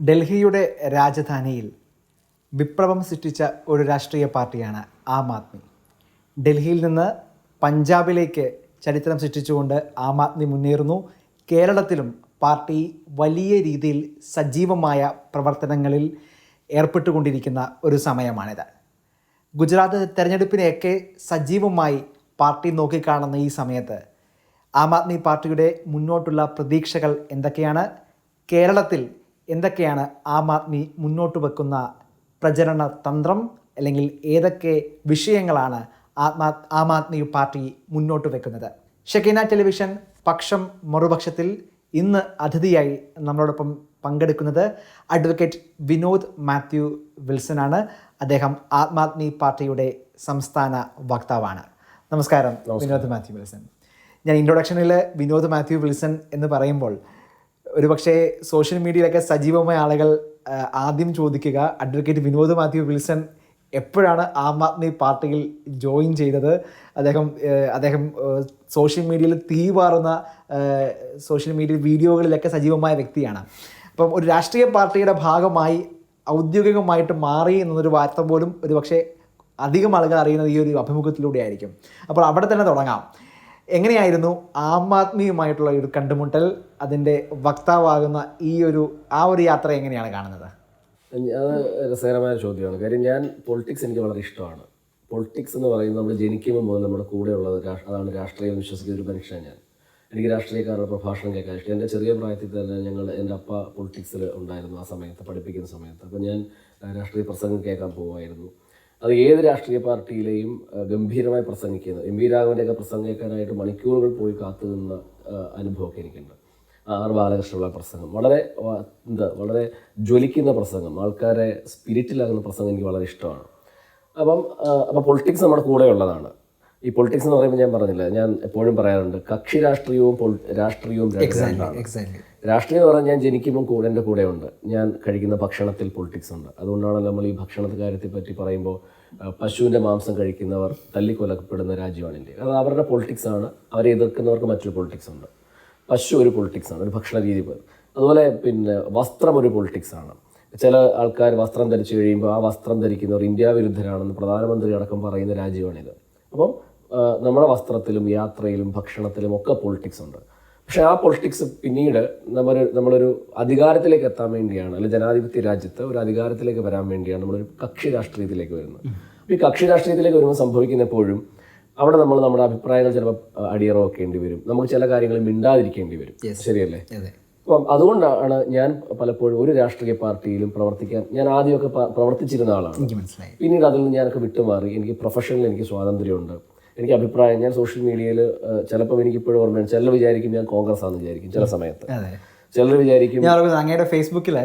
ഡൽഹിയുടെ രാജധാനിയിൽ വിപ്ലവം സൃഷ്ടിച്ച ഒരു രാഷ്ട്രീയ പാർട്ടിയാണ് ആം ആദ്മി. ഡൽഹിയിൽ നിന്ന് പഞ്ചാബിലേക്ക് ചരിത്രം സൃഷ്ടിച്ചുകൊണ്ട് ആം ആദ്മി മുന്നേറുന്നു. കേരളത്തിലും പാർട്ടി വലിയ രീതിയിൽ സജീവമായ പ്രവർത്തനങ്ങളിൽ ഏർപ്പെട്ടുകൊണ്ടിരിക്കുന്ന ഒരു സമയമാണിത്. ഗുജറാത്ത് തെരഞ്ഞെടുപ്പിനെയൊക്കെ സജീവമായി പാർട്ടി നോക്കിക്കാണുന്ന ഈ സമയത്ത് ആം ആദ്മി പാർട്ടിയുടെ മുന്നോട്ടുള്ള പ്രതീക്ഷകൾ എന്തൊക്കെയാണ്? കേരളത്തിൽ എന്തൊക്കെയാണ് ആം ആദ്മി മുന്നോട്ട് വെക്കുന്ന പ്രചരണ തന്ത്രം, അല്ലെങ്കിൽ ഏതൊക്കെ വിഷയങ്ങളാണ് ആം ആദ്മി പാർട്ടി മുന്നോട്ട് വെക്കുന്നത്? ഷെക്കീന ടെലിവിഷൻ പക്ഷം മറുപക്ഷത്തിൽ ഇന്ന് അതിഥിയായി നമ്മളോടൊപ്പം പങ്കെടുക്കുന്നത് അഡ്വക്കേറ്റ് വിനോദ് മാത്യു വിൽസൺ ആണ്. അദ്ദേഹം ആം ആദ്മി പാർട്ടിയുടെ സംസ്ഥാന വക്താവാണ്. നമസ്കാരം വിനോദ് മാത്യു വിൽസൺ. ഞാൻ ഇൻട്രൊഡക്ഷനിൽ വിനോദ് മാത്യു വിൽസൺ എന്ന് പറയുമ്പോൾ ഒരുപക്ഷെ സോഷ്യൽ മീഡിയയിലൊക്കെ സജീവമായ ആളുകൾ ആദ്യം ചോദിക്കുക, അഡ്വക്കേറ്റ് വിനോദ് മാത്യു വിൽസൺ എപ്പോഴാണ് ആം ആദ്മി പാർട്ടിയിൽ ജോയിൻ ചെയ്തത്? അദ്ദേഹം സോഷ്യൽ മീഡിയയിൽ തീവാറുന്ന സോഷ്യൽ മീഡിയ വീഡിയോകളിലൊക്കെ സജീവമായ വ്യക്തിയാണ്. അപ്പം ഒരു രാഷ്ട്രീയ പാർട്ടിയുടെ ഭാഗമായി ഔദ്യോഗികമായിട്ട് മാറി എന്നൊരു വാർത്ത പോലും ഒരുപക്ഷെ അധികം ആളുകൾ അറിയുന്നത് ഈ ഒരു അഭിമുഖത്തിലൂടെ ആയിരിക്കും. അപ്പോൾ അവിടെ തന്നെ തുടങ്ങാം. എങ്ങനെയായിരുന്നു ആം ആദ്മിയുമായിട്ടുള്ള ഒരു കണ്ടുമുട്ടൽ? അതിൻ്റെ വക്താവാകുന്ന ആ ഒരു യാത്ര എങ്ങനെയാണ് കാണുന്നത്? അത് രസകരമായ ചോദ്യമാണ്. കാര്യം ഞാൻ പൊളിറ്റിക്സ് എനിക്ക് വളരെ ഇഷ്ടമാണ്. പൊളിറ്റിക്സ് എന്ന് പറയുന്നത് നമ്മൾ ജനിക്കുമ്പോൾ മുതൽ നമ്മുടെ കൂടെയുള്ളത് അതാണ് രാഷ്ട്രീയം വിശ്വസിക്കുന്ന ഒരു മനുഷ്യനാണ് ഞാൻ. എനിക്ക് രാഷ്ട്രീയക്കാരുടെ പ്രഭാഷണം കേൾക്കാൻ ഇഷ്ടം. എൻ്റെ ചെറിയ പ്രായത്തിൽ തന്നെ എൻ്റെ അപ്പ പൊളിറ്റിക്സിൽ ഉണ്ടായിരുന്നു. ആ സമയത്ത് പഠിപ്പിക്കുന്ന സമയത്ത് അപ്പോൾ ഞാൻ രാഷ്ട്രീയ പ്രസംഗം കേൾക്കാൻ പോകുമായിരുന്നു. അത് ഏത് രാഷ്ട്രീയ പാർട്ടിയിലെയും ഗംഭീരമായി പ്രസംഗിക്കുന്നത്, എം വി രാഘവൻ്റെയൊക്കെ പ്രസംഗം കേൾക്കാനായിട്ട് മണിക്കൂറുകൾ പോയി കാത്തു നിന്ന അനുഭവമൊക്കെ എനിക്കുണ്ട്. ആർ ബാലകൃഷ്ണനുള്ള പ്രസംഗം വളരെ ജ്വലിക്കുന്ന പ്രസംഗം, ആൾക്കാരെ സ്പിരിറ്റിലാകുന്ന പ്രസംഗം എനിക്ക് വളരെ ഇഷ്ടമാണ്. അപ്പം പൊളിറ്റിക്സ് നമ്മുടെ കൂടെ ഉള്ളതാണ്. ഈ പൊളിറ്റിക്സ് എന്ന് പറയുമ്പോൾ ഞാൻ പറഞ്ഞില്ല, ഞാൻ എപ്പോഴും പറയാറുണ്ട് കക്ഷി രാഷ്ട്രീയവും രാഷ്ട്രീയവും രണ്ടാണ്. രാഷ്ട്രീയം എന്ന് പറഞ്ഞാൽ ഞാൻ ജനിക്കുമ്പോൾ എൻ്റെ കൂടെ ഉണ്ട്. ഞാൻ കഴിക്കുന്ന ഭക്ഷണത്തിൽ പൊളിറ്റിക്സ് ഉണ്ട്. അതുകൊണ്ടാണ് നമ്മൾ ഈ ഭക്ഷണത്തെ കാര്യത്തെ പറ്റി പറയുമ്പോൾ പശുവിൻ്റെ മാംസം കഴിക്കുന്നവർ തല്ലിക്കൊല്ലപ്പെടുന്ന രാജ്യമാണ് ഇന്ത്യ. അത് അവരുടെ പൊളിറ്റിക്സ് ആണ്. അവരെ എതിർക്കുന്നവർക്ക് മറ്റൊരു പൊളിറ്റിക്സ് ഉണ്ട്. പശു ഒരു പൊളിറ്റിക്സ് ആണ്, ഒരു ഭക്ഷണ രീതി പോലെ. അതുപോലെ വസ്ത്രം ഒരു പൊളിറ്റിക്സ് ആണ്. ചില ആൾക്കാർ വസ്ത്രം ധരിച്ചു കഴിയുമ്പോൾ ആ വസ്ത്രം ധരിക്കുന്നവർ ഇന്ത്യ വിരുദ്ധരാണെന്ന് പ്രധാനമന്ത്രി അടക്കം പറയുന്ന രാജ്യമാണിത്. അപ്പം നമ്മുടെ വസ്ത്രത്തിലും യാത്രയിലും ഭക്ഷണത്തിലും ഒക്കെ പൊളിറ്റിക്സ് ഉണ്ട്. പക്ഷെ ആ പൊളിറ്റിക്സ് പിന്നീട് നമ്മളൊരു അധികാരത്തിലേക്ക് എത്താൻ വേണ്ടിയാണ്, അല്ലെങ്കിൽ ജനാധിപത്യ രാജ്യത്ത് ഒരു അധികാരത്തിലേക്ക് വരാൻ വേണ്ടിയാണ് നമ്മളൊരു കക്ഷി രാഷ്ട്രീയത്തിലേക്ക് വരുന്നത്. അപ്പോൾ ഈ കക്ഷി രാഷ്ട്രീയത്തിലേക്ക് വരുമ്പോൾ സംഭവിക്കുന്ന എപ്പോഴും അവിടെ നമ്മുടെ അഭിപ്രായങ്ങൾ ചിലപ്പോൾ അടിയറവെക്കേണ്ടി വരും. നമുക്ക് ചില കാര്യങ്ങൾ മിണ്ടാതിരിക്കേണ്ടി വരും. ശരിയല്ലേ? അപ്പം അതുകൊണ്ടാണ് ഞാൻ പലപ്പോഴും ഒരു രാഷ്ട്രീയ പാർട്ടിയിലും പ്രവർത്തിക്കാൻ ഞാൻ ആദ്യമൊക്കെ പ്രവർത്തിച്ചിരുന്ന ആളാണ്. പിന്നീട് അതിൽ നിന്ന് ഞാനൊക്കെ വിട്ടുമാറി. എനിക്ക് പ്രൊഫഷണലി എനിക്ക് സ്വാതന്ത്ര്യമുണ്ട്. എനിക്ക് അഭിപ്രായം, ഞാൻ സോഷ്യൽ മീഡിയയിൽ ചിലപ്പോൾ എനിക്കിപ്പോഴും ഓർമ്മയാണ്, ചിലർ വിചാരിക്കും ഞാൻ കോൺഗ്രസ് ആണെന്ന് വിചാരിക്കും ചില സമയത്ത്. ചിലർ വിചാരിക്കും. ഞാൻ അങ്ങയുടെ ഫേസ്ബുക്കിൽ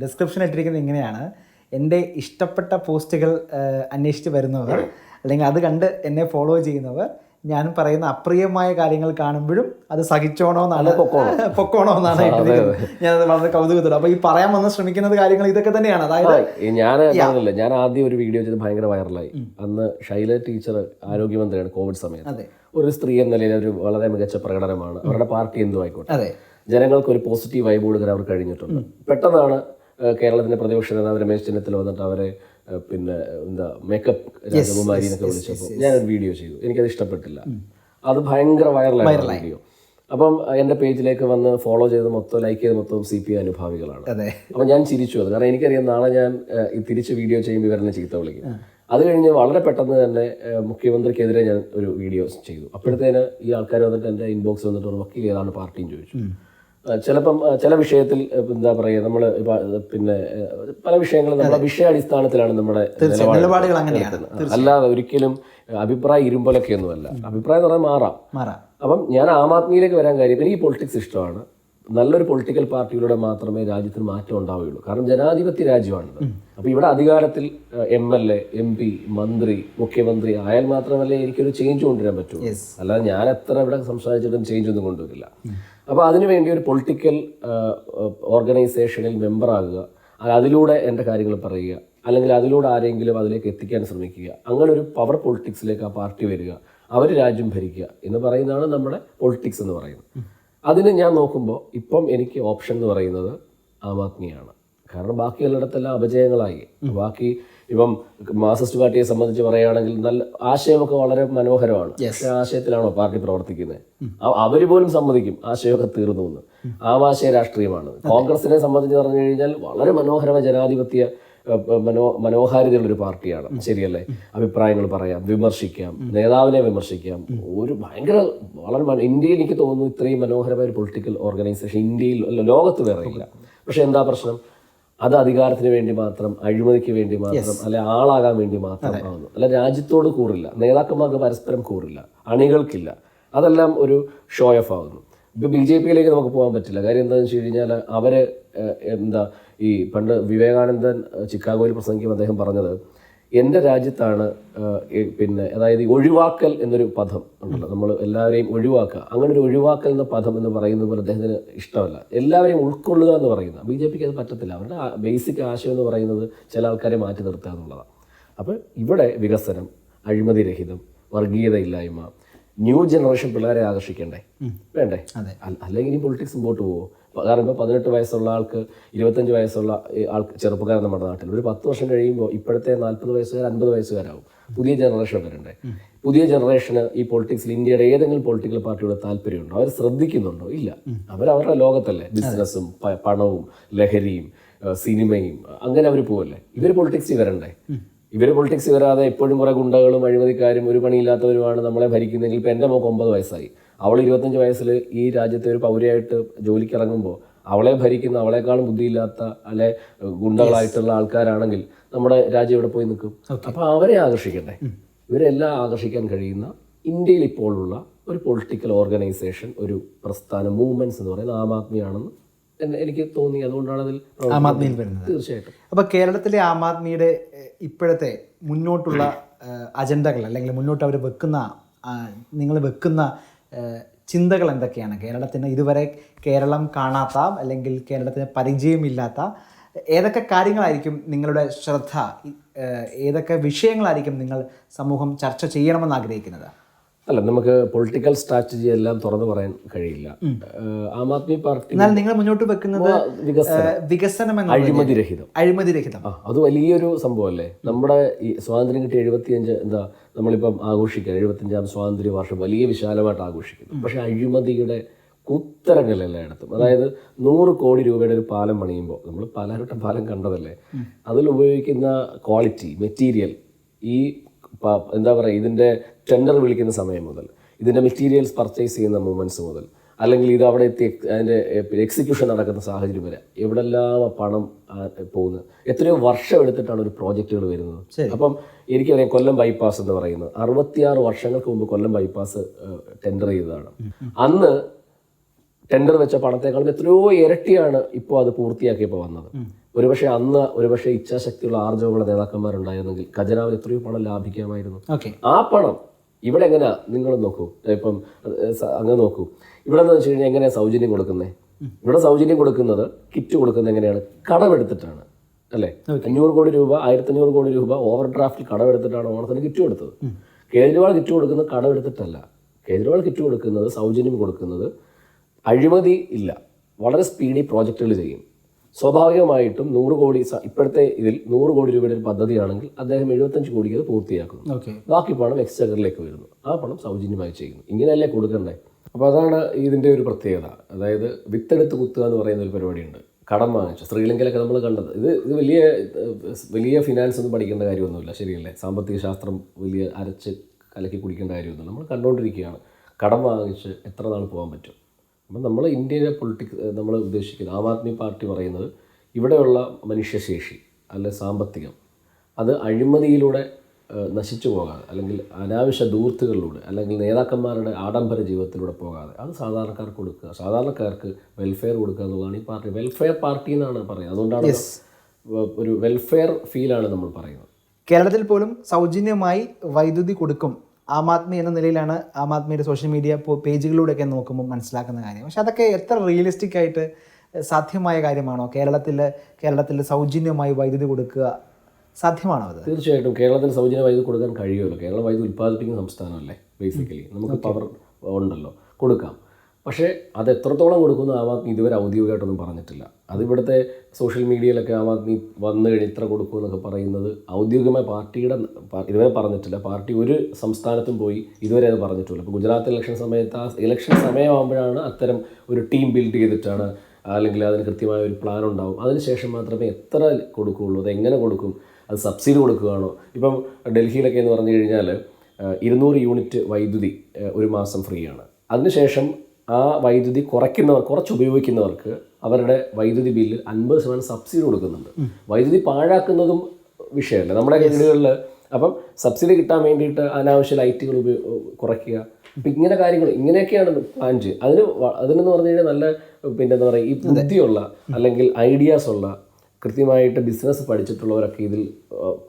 ഡിസ്ക്രിപ്ഷൻ ഇട്ടിരിക്കുന്നത് ഇങ്ങനെയാണ്: എൻ്റെ ഇഷ്ടപ്പെട്ട പോസ്റ്റുകൾ അന്വേഷിച്ച് വരുന്നവർ, അല്ലെങ്കിൽ അത് കണ്ട് എന്നെ ഫോളോ ചെയ്യുന്നവർ, ഞാൻ പറയുന്ന അപ്രിയമായ കാര്യങ്ങൾ കാണുമ്പോഴും അത് സഹിച്ചോണോന്നാണ്, പൊക്കോണോന്നാണ് ഇട്ടിരിക്കുന്നത്. ഞാനത് വളരെ കൗതുകത്തോടെ. അപ്പോൾ ഈ പറയാൻ വന്ന് ശ്രമിക്കുന്നത് കാര്യങ്ങൾ ഇതൊക്കെ തന്നെയാണ്. അതായത് ഞാൻ ആദ്യം ഒരു വീഡിയോ ചെയ്ത് ഭയങ്കര വൈറലായി. അന്ന് ഷൈല ടീച്ചർ ആരോഗ്യമന്ത്രിയാണ് കോവിഡ് സമയത്ത്. ഒരു സ്ത്രീ എന്ന നിലയിൽ ഒരു വളരെ മികച്ച പ്രകടനമാണ്. അവരുടെ പാർട്ടി എന്തും ആയിക്കോട്ടെ, ജനങ്ങൾക്ക് ഒരു പോസിറ്റീവ് വൈബ് കൊടുക്കാൻ അവർ കഴിഞ്ഞിട്ടുണ്ട്. പെട്ടെന്നാണ് കേരളത്തിന്റെ പ്രതിപക്ഷ നേതാവ് രമേശ് ചെന്നിത്തല വന്നിട്ട് അവരെ മേക്കപ്പ് രാജകുമാരി എന്നൊക്കെ വിളിച്ചപ്പോൾ ഞാനൊരു വീഡിയോ ചെയ്തു. എനിക്കത് ഇഷ്ടപ്പെട്ടില്ല. അത് ഭയങ്കര വൈറലായ വീഡിയോ. അപ്പം എൻ്റെ പേജിലേക്ക് വന്ന് ഫോളോ ചെയ്ത് ലൈക്ക് ചെയ്ത് മൊത്തം CPI അനുഭാവികളാണ്. അപ്പം ഞാൻ ചിരിച്ചു. അത് കാരണം എനിക്കറിയാം നാളെ ഞാൻ തിരിച്ച് വീഡിയോ ചെയ്യുമ്പോൾ ഇവരെന്നെ ചീത്ത വിളിക്കും. അത് കഴിഞ്ഞ് വളരെ പെട്ടെന്ന് തന്നെ മുഖ്യമന്ത്രിക്കെതിരെ ഞാൻ ഒരു വീഡിയോ ചെയ്തു. അപ്പോഴത്തേന് ഈ ആൾക്കാർ വന്നിട്ട് എൻ്റെ ഇൻബോക്സ് വന്നിട്ട് ഒരു വക്കീൽ ഏതാണ് പാർട്ടിയും ചോദിച്ചു. ചിലപ്പം ചില വിഷയത്തിൽ നമ്മൾ പല വിഷയങ്ങളും നമ്മുടെ വിഷയാടിസ്ഥാനത്തിലാണ് നമ്മുടെ നിലപാടുകൾ, അല്ലാതെ ഒരിക്കലും അഭിപ്രായ ഇരുമ്പലൊക്കെ ഒന്നുമല്ല. അഭിപ്രായം എന്ന് പറഞ്ഞാൽ മാറാം. അപ്പം ഞാൻ ആം ആദ്മിയിലേക്ക് വരാൻ കാര്യം, എനിക്ക് പൊളിറ്റിക്സ് ഇഷ്ടമാണ്. നല്ലൊരു പൊളിറ്റിക്കൽ പാർട്ടിയിലൂടെ മാത്രമേ രാജ്യത്തിന് മാറ്റം ഉണ്ടാവുകയുള്ളൂ. കാരണം ജനാധിപത്യ രാജ്യമാണിത്. അപ്പോൾ ഇവിടെ അധികാരത്തിൽ MLA, MP, മന്ത്രി, മുഖ്യമന്ത്രി ആയാൽ മാത്രമല്ലേ എനിക്കൊരു ചേഞ്ച് കൊണ്ടുവരാൻ പറ്റുള്ളൂ. അല്ലാതെ ഞാൻ എത്ര ഇവിടെ സംസാരിച്ചിട്ടും ചേഞ്ച് ഒന്നും കൊണ്ടുവരില്ല. അപ്പോൾ അതിനുവേണ്ടി ഒരു പൊളിറ്റിക്കൽ ഓർഗനൈസേഷനിൽ മെമ്പറാകുക, അതിലൂടെ എൻ്റെ കാര്യങ്ങൾ പറയുക, അല്ലെങ്കിൽ അതിലൂടെ ആരെങ്കിലും അതിലേക്ക് എത്തിക്കാൻ ശ്രമിക്കുക, അങ്ങനെ ഒരു പവർ പൊളിറ്റിക്സിലേക്ക് ആ പാർട്ടി വരിക, അവർ രാജ്യം ഭരിക്കുക എന്ന് പറയുന്നതാണ് നമ്മുടെ പൊളിറ്റിക്സ് എന്ന് പറയുന്നത്. അതിന് ഞാൻ നോക്കുമ്പോൾ ഇപ്പം എനിക്ക് ഓപ്ഷൻ എന്ന് പറയുന്നത് ആം ആദ്മിയാണ്. കാരണം ബാക്കിയുള്ളിടത്തെല്ലാം അപജയങ്ങളായി. ബാക്കി ഇപ്പം മാർക്സിസ്റ്റ് പാർട്ടിയെ സംബന്ധിച്ച് പറയുകയാണെങ്കിൽ നല്ല ആശയമൊക്കെ വളരെ മനോഹരമാണ്. പക്ഷേ ആശയത്തിലാണോ പാർട്ടി പ്രവർത്തിക്കുന്നത്? അവർ പോലും സമ്മതിക്കും ആശയമൊക്കെ തീർന്നു എന്ന്. ആമാശയ രാഷ്ട്രീയമാണ്. കോൺഗ്രസിനെ സംബന്ധിച്ച് പറഞ്ഞു കഴിഞ്ഞാൽ വളരെ മനോഹരമായ ജനാധിപത്യ മനോഹാരിതയുള്ളൊരു പാർട്ടിയാണ്. ശരിയല്ലേ? അഭിപ്രായങ്ങൾ പറയാം, വിമർശിക്കാം, നേതാവിനെ വിമർശിക്കാം. ഒരു ഭയങ്കര വളരെ ഇന്ത്യയിൽ എനിക്ക് തോന്നുന്നു ഇത്രയും മനോഹരമായ ഒരു പൊളിറ്റിക്കൽ ഓർഗനൈസേഷൻ ഇന്ത്യയിൽ അല്ല ലോകത്ത് വേറെ ഇല്ല. പക്ഷെ എന്താ പ്രശ്നം? അത് അധികാരത്തിന് വേണ്ടി മാത്രം, അഴിമതിക്ക് വേണ്ടി മാത്രം, അല്ലെ ആളാകാൻ വേണ്ടി മാത്രം ആവുന്നു. അല്ല രാജ്യത്തോട് കൂറില്ല, നേതാക്കന്മാർക്ക് പരസ്പരം കൂറില്ല, അണികൾക്കില്ല. അതെല്ലാം ഒരു ഷോ ഓഫ് ആകുന്നു. ഇപ്പം BJP-യിലേക്ക് നമുക്ക് പോകാൻ പറ്റില്ല. കാര്യം എന്താണെന്ന് വെച്ച് കഴിഞ്ഞാൽ അവർ ഈ പണ്ട് വിവേകാനന്ദൻ ചിക്കാഗോയിൽ പ്രസംഗിക്കുമ്പോൾ അദ്ദേഹം പറഞ്ഞത്, എൻ്റെ രാജ്യത്താണ് അതായത് ഈ ഒഴിവാക്കൽ എന്നൊരു പദം ഉണ്ടല്ലോ, നമ്മൾ എല്ലാവരെയും ഒഴിവാക്കുക, അങ്ങനെ ഒരു ഒഴിവാക്കൽ എന്ന പദം എന്ന് പറയുന്നത് പോലെ അദ്ദേഹത്തിന് ഇഷ്ടമല്ല. എല്ലാവരെയും ഉൾക്കൊള്ളുക എന്ന് പറയുന്നത് BJP-ക്ക് അത് പറ്റത്തില്ല. അവരുടെ ബേസിക് ആശയം എന്ന് പറയുന്നത് ചില ആൾക്കാരെ മാറ്റി നിർത്തുക എന്നുള്ളതാണ്. അപ്പോൾ ഇവിടെ വികസനം, അഴിമതിരഹിതം, വർഗീയതയില്ലായ്മ, ന്യൂ ജനറേഷൻ പിള്ളേരെ ആകർഷിക്കണ്ടേ? വേണ്ടേ? അല്ലെങ്കിൽ ഇനി പൊളിറ്റിക്സ് മുമ്പോട്ട് പോകുമോ? കാരണം ഇപ്പോൾ 18 വയസ്സുള്ള ആൾക്ക് 25 വയസ്സുള്ള ആൾക്ക് ചെറുപ്പക്കാരൻ നമ്മുടെ നാട്ടിൽ ഒരു 10 വർഷം കഴിയുമ്പോൾ ഇപ്പോഴത്തെ 40 വയസ്സുകാർ 50 വയസ്സുകാരാവും. പുതിയ ജനറേഷൻ വരണ്ടേ? പുതിയ ജനറേഷന് ഈ പൊളിറ്റിക്സിൽ ഇന്ത്യയുടെ ഏതെങ്കിലും പൊളിറ്റിക്കൽ പാർട്ടിയുടെ താല്പര്യമുണ്ടോ? അവർ ശ്രദ്ധിക്കുന്നുണ്ടോ? ഇല്ല. അവരവരുടെ ലോകത്തല്ലേ, ബിസിനസ്സും പണവും ലഹരിയും സിനിമയും, അങ്ങനെ അവർ പോവല്ലേ. ഇവർ പൊളിറ്റിക്സിൽ വരണ്ടേ? ഇവർ പൊളിറ്റിക്സ് വരാതെ എപ്പോഴും കുറേ ഗുണ്ടകളും അഴിമതിക്കാരും ഒരു പണിയില്ലാത്തവരുമാണ് നമ്മളെ ഭരിക്കുന്നതെങ്കിൽ ഇപ്പം എൻ്റെ മോൾക്ക് 9 വയസ്സായി, അവൾ 25 വയസ്സിൽ ഈ രാജ്യത്തെ ഒരു പൗരയായിട്ട് ജോലിക്ക് ഇറങ്ങുമ്പോൾ അവളെ ഭരിക്കുന്ന അവളെക്കാളും ബുദ്ധിയില്ലാത്ത അല്ലെ ഗുണ്ടകളായിട്ടുള്ള ആൾക്കാരാണെങ്കിൽ നമ്മുടെ രാജ്യം ഇവിടെ പോയി നിൽക്കും. അപ്പോൾ അവരെ ആകർഷിക്കണ്ടേ? ഇവരെല്ലാം ആകർഷിക്കാൻ കഴിയുന്ന ഇന്ത്യയിൽ ഇപ്പോഴുള്ള ഒരു പൊളിറ്റിക്കൽ ഓർഗനൈസേഷൻ, ഒരു പ്രസ്ഥാനം, മൂവ്മെന്റ്സ് എന്ന് പറയുന്നത് ആം ആദ്മിയാണെന്ന് എനിക്ക് തോന്നി. അതുകൊണ്ടാണ് അതിൽ ആം ആദ്മിയിൽ വരുന്നത്. തീർച്ചയായിട്ടും. അപ്പോൾ കേരളത്തിലെ ആം ആദ്മിയുടെ ഇപ്പോഴത്തെ മുന്നോട്ടുള്ള അജണ്ടകൾ, അല്ലെങ്കിൽ മുന്നോട്ട് അവർ വെക്കുന്ന, നിങ്ങൾ വെക്കുന്ന ചിന്തകൾ എന്തൊക്കെയാണ്? കേരളത്തിന് ഇതുവരെ കേരളം കാണാത്ത, അല്ലെങ്കിൽ കേരളത്തിന് പരിചയമില്ലാത്ത ഏതൊക്കെ കാര്യങ്ങളായിരിക്കും നിങ്ങളുടെ ശ്രദ്ധ? ഏതൊക്കെ വിഷയങ്ങളായിരിക്കും നിങ്ങൾ സമൂഹം ചർച്ച ചെയ്യണമെന്ന് ആഗ്രഹിക്കുന്നത്? അല്ല, നമുക്ക് പൊളിറ്റിക്കൽ സ്ട്രാറ്റജി എല്ലാം തുറന്നു പറയാൻ കഴിയില്ല. ആം ആദ്മി പാർട്ടി എന്നാൽ നിങ്ങൾ മുന്നോട്ട് വെക്കുന്നത് വികസനം, അഴിമതിരഹിതം. അത് വലിയൊരു സംഭവമല്ലേ. നമ്മുടെ ഈ സ്വാതന്ത്ര്യം കിട്ടിയ 75 നമ്മളിപ്പം ആഘോഷിക്കുക, 75ാം സ്വാതന്ത്ര്യ വർഷം വലിയ വിശാലമായിട്ട് ആഘോഷിക്കുന്നു. പക്ഷെ അഴിമതിയുടെ കുത്തരങ്ങൾ എല്ലായിടത്തും. അതായത് 100 കോടി രൂപയുടെ ഒരു പാലം പണിയുമ്പോൾ, നമ്മൾ പാലാരട്ടം പാലം കണ്ടതല്ലേ, അതിൽ ഉപയോഗിക്കുന്ന ക്വാളിറ്റി, മെറ്റീരിയൽ, ഈ ഇതിൻ്റെ ടെൻഡർ വിളിക്കുന്ന സമയം മുതൽ, ഇതിൻ്റെ മെറ്റീരിയൽസ് പർച്ചേസ് ചെയ്യുന്ന മൂവ്മെൻറ്റ്സ് മുതൽ, അല്ലെങ്കിൽ ഇത് അവിടെ എത്തി അതിൻ്റെ എക്സിക്യൂഷൻ നടക്കുന്ന സാഹചര്യം വരെ എവിടെല്ലാം പണം പോകുന്നത്, എത്രയോ വർഷം എടുത്തിട്ടാണ് ഒരു പ്രോജക്റ്റുകൾ വരുന്നത്. അപ്പം എനിക്കറിയാം, കൊല്ലം ബൈപ്പാസ് എന്ന് പറയുന്നത് 66 വർഷങ്ങൾക്ക് മുമ്പ് കൊല്ലം ബൈപ്പാസ് ടെൻഡർ ചെയ്തതാണ്. അന്ന് ടെൻഡർ വെച്ച പണത്തെക്കാളും എത്രയോ ഇരട്ടിയാണ് ഇപ്പോൾ അത് പൂർത്തിയാക്കിയപ്പോൾ വന്നത്. ഒരുപക്ഷെ ഇച്ഛാശക്തിയുള്ള ആർജവമുള്ള നേതാക്കന്മാരുണ്ടായിരുന്നെങ്കിൽ ഖജനാവിൽ എത്രയോ പണം ലാഭിക്കാമായിരുന്നു. ആ പണം ഇവിടെ എങ്ങനെയാ? നിങ്ങൾ നോക്കൂ, ഇപ്പം അങ്ങനെ നോക്കൂ, ഇവിടെ എന്ന് വെച്ച് കഴിഞ്ഞാൽ എങ്ങനെയാണ് സൗജന്യം കൊടുക്കുന്നത്? ഇവിടെ സൗജന്യം കൊടുക്കുന്നത്, കിറ്റ് കൊടുക്കുന്നത് എങ്ങനെയാണ്? കടമെടുത്തിട്ടാണ്, അല്ലേ? 500 കോടി രൂപ, 1500 കോടി രൂപ ഓവർ ഡ്രാഫ്റ്റിൽ കടമെടുത്തിട്ടാണ് ഓണത്തിന് കിറ്റ് കൊടുത്തത്. കേജ്രിവാൾ കിറ്റ് കൊടുക്കുന്നത് കടമെടുത്തിട്ടല്ല. കേജ്രിവാൾ കിറ്റ് കൊടുക്കുന്നത്, സൗജന്യം കൊടുക്കുന്നത്, അഴിമതി ഇല്ല, വളരെ സ്പീഡി പ്രോജക്റ്റുകൾ ചെയ്യും. സ്വാഭാവികമായിട്ടും 100 കോടി, ഇപ്പോഴത്തെ ഇതിൽ 100 കോടി രൂപയുടെ ഒരു പദ്ധതിയാണെങ്കിൽ അദ്ദേഹം 75 കോടിക്ക് അത് പൂർത്തിയാക്കുന്നു. ബാക്കി പണം എക്സ്ചക്കറിലേക്ക് വരുന്നു. ആ പണം സൗജന്യമായി ചെയ്യുന്നു. ഇങ്ങനെയല്ലേ കൊടുക്കണ്ടേ? അപ്പോൾ അതാണ് ഇതിൻ്റെ ഒരു പ്രത്യേകത. അതായത് വിത്തെടുത്ത് കുത്തുക എന്ന് പറയുന്ന ഒരു പരിപാടിയുണ്ട്. കടം വാങ്ങിച്ചു ശ്രീലങ്കയിലൊക്കെ നമ്മൾ കണ്ടത്. ഇത് വലിയ ഫിനാൻസ് ഒന്നും പഠിക്കേണ്ട കാര്യമൊന്നുമില്ല, ശരിയല്ലേ? സാമ്പത്തിക ശാസ്ത്രം വലിയ അരച്ച് കലക്കി കുടിക്കേണ്ട കാര്യമൊന്നുമില്ല. നമ്മൾ കണ്ടുകൊണ്ടിരിക്കുകയാണ്. കടം വാങ്ങിച്ച് എത്ര നാൾ പോകാൻ പറ്റും? അപ്പം നമ്മൾ ഇന്ത്യയിലെ പൊളിറ്റിക്സ് നമ്മൾ ഉദ്ദേശിക്കുന്നത്, ആം ആദ്മി പാർട്ടി പറയുന്നത്, ഇവിടെയുള്ള മനുഷ്യശേഷി അല്ലെ സാമ്പത്തികം അത് അഴിമതിയിലൂടെ നശിച്ചു പോകാതെ, അല്ലെങ്കിൽ അനാവശ്യ ദൂർത്തുകളിലൂടെ, അല്ലെങ്കിൽ നേതാക്കന്മാരുടെ ആഡംബര ജീവിതത്തിലൂടെ പോകാതെ അത് സാധാരണക്കാർക്ക് കൊടുക്കുക, സാധാരണക്കാർക്ക് വെൽഫെയർ കൊടുക്കുക എന്നുള്ളതാണ് ഈ പാർട്ടി. വെൽഫെയർ പാർട്ടി എന്നാണ് പറയുന്നത്. അതുകൊണ്ടാണ് ഒരു വെൽഫെയർ ഫീലാണ് നമ്മൾ പറയുന്നത്. കേരളത്തിൽ പോലും സൗജന്യമായി വൈദ്യുതി കൊടുക്കും ആം ആദ്മി എന്ന നിലയിലാണ് ആം ആദ്മിയുടെ സോഷ്യൽ മീഡിയ പേജുകളിലൂടെയൊക്കെ നോക്കുമ്പോൾ മനസ്സിലാക്കുന്ന കാര്യം. പക്ഷെ അതൊക്കെ എത്ര റിയലിസ്റ്റിക് ആയിട്ട് സാധ്യമായ കാര്യമാണോ? കേരളത്തിൽ സൗജന്യമായി വൈദ്യുതി കൊടുക്കുക സാധ്യമാണോ? അത് തീർച്ചയായിട്ടും കേരളത്തിൽ സൗജന്യ വൈദ്യുതി കൊടുക്കാൻ കഴിയുമല്ലോ. കേരളം വൈദ്യുതി ഉൽപ്പാദിപ്പിക്കുന്ന സംസ്ഥാനമല്ലേ. ബേസിക്കലി നമുക്ക് പവർ ഉണ്ടല്ലോ, കൊടുക്കാം. പക്ഷേ അത് എത്രത്തോളം കൊടുക്കുന്നു ആം ആദ്മി ഇതുവരെ ഔദ്യോഗികമായിട്ടൊന്നും പറഞ്ഞിട്ടില്ല. അത് ഇവിടുത്തെ സോഷ്യൽ മീഡിയയിലൊക്കെ ആം ആദ്മി വന്നു കഴിഞ്ഞ് ഇത്ര കൊടുക്കും എന്നൊക്കെ പറയുന്നത് ഔദ്യോഗികമായി പാർട്ടിയുടെ ഇതുവരെ പറഞ്ഞിട്ടില്ല. പാർട്ടി ഒരു സംസ്ഥാനത്തും പോയി ഇതുവരെ അത് പറഞ്ഞിട്ടില്ല. ഇപ്പോൾ ഗുജറാത്ത് ഇലക്ഷൻ സമയത്ത് ആ ഇലക്ഷൻ സമയമാകുമ്പോഴാണ് അത്തരം ഒരു ടീം ബിൽഡ് ചെയ്തിട്ടാണ്, അല്ലെങ്കിൽ അതിന് കൃത്യമായ ഒരു പ്ലാൻ ഉണ്ടാവും. അതിനുശേഷം മാത്രമേ എത്ര കൊടുക്കുകയുള്ളൂ, അത് എങ്ങനെ കൊടുക്കും, അത് സബ്സിഡി കൊടുക്കുകയാണോ. ഇപ്പം ഡൽഹിയിലൊക്കെ എന്ന് പറഞ്ഞു കഴിഞ്ഞാൽ 200 യൂണിറ്റ് വൈദ്യുതി ഒരു മാസം ഫ്രീ ആണ്. അതിനുശേഷം ആ വൈദ്യുതി കുറച്ച് ഉപയോഗിക്കുന്നവർക്ക് അവരുടെ വൈദ്യുതി ബില്ല് 50% സബ്സിഡി കൊടുക്കുന്നുണ്ട്. വൈദ്യുതി പാഴാക്കുന്നതും വിഷയമല്ല നമ്മുടെ വീടുകളിൽ. അപ്പം സബ്സിഡി കിട്ടാൻ വേണ്ടിയിട്ട് അനാവശ്യ ലൈറ്റുകൾ കുറയ്ക്കുക, അപ്പം ഇങ്ങനെ കാര്യങ്ങൾ ഇങ്ങനെയൊക്കെയാണ് പ്ലാൻ ചെയ്യുക. അതിനെന്ന് പറഞ്ഞു കഴിഞ്ഞാൽ നല്ല എന്താ പറയുക, ഈ ബുദ്ധിയുള്ള അല്ലെങ്കിൽ ഐഡിയാസ് ഉള്ള കൃത്യമായിട്ട് ബിസിനസ് പഠിച്ചിട്ടുള്ളവരൊക്കെ ഇതിൽ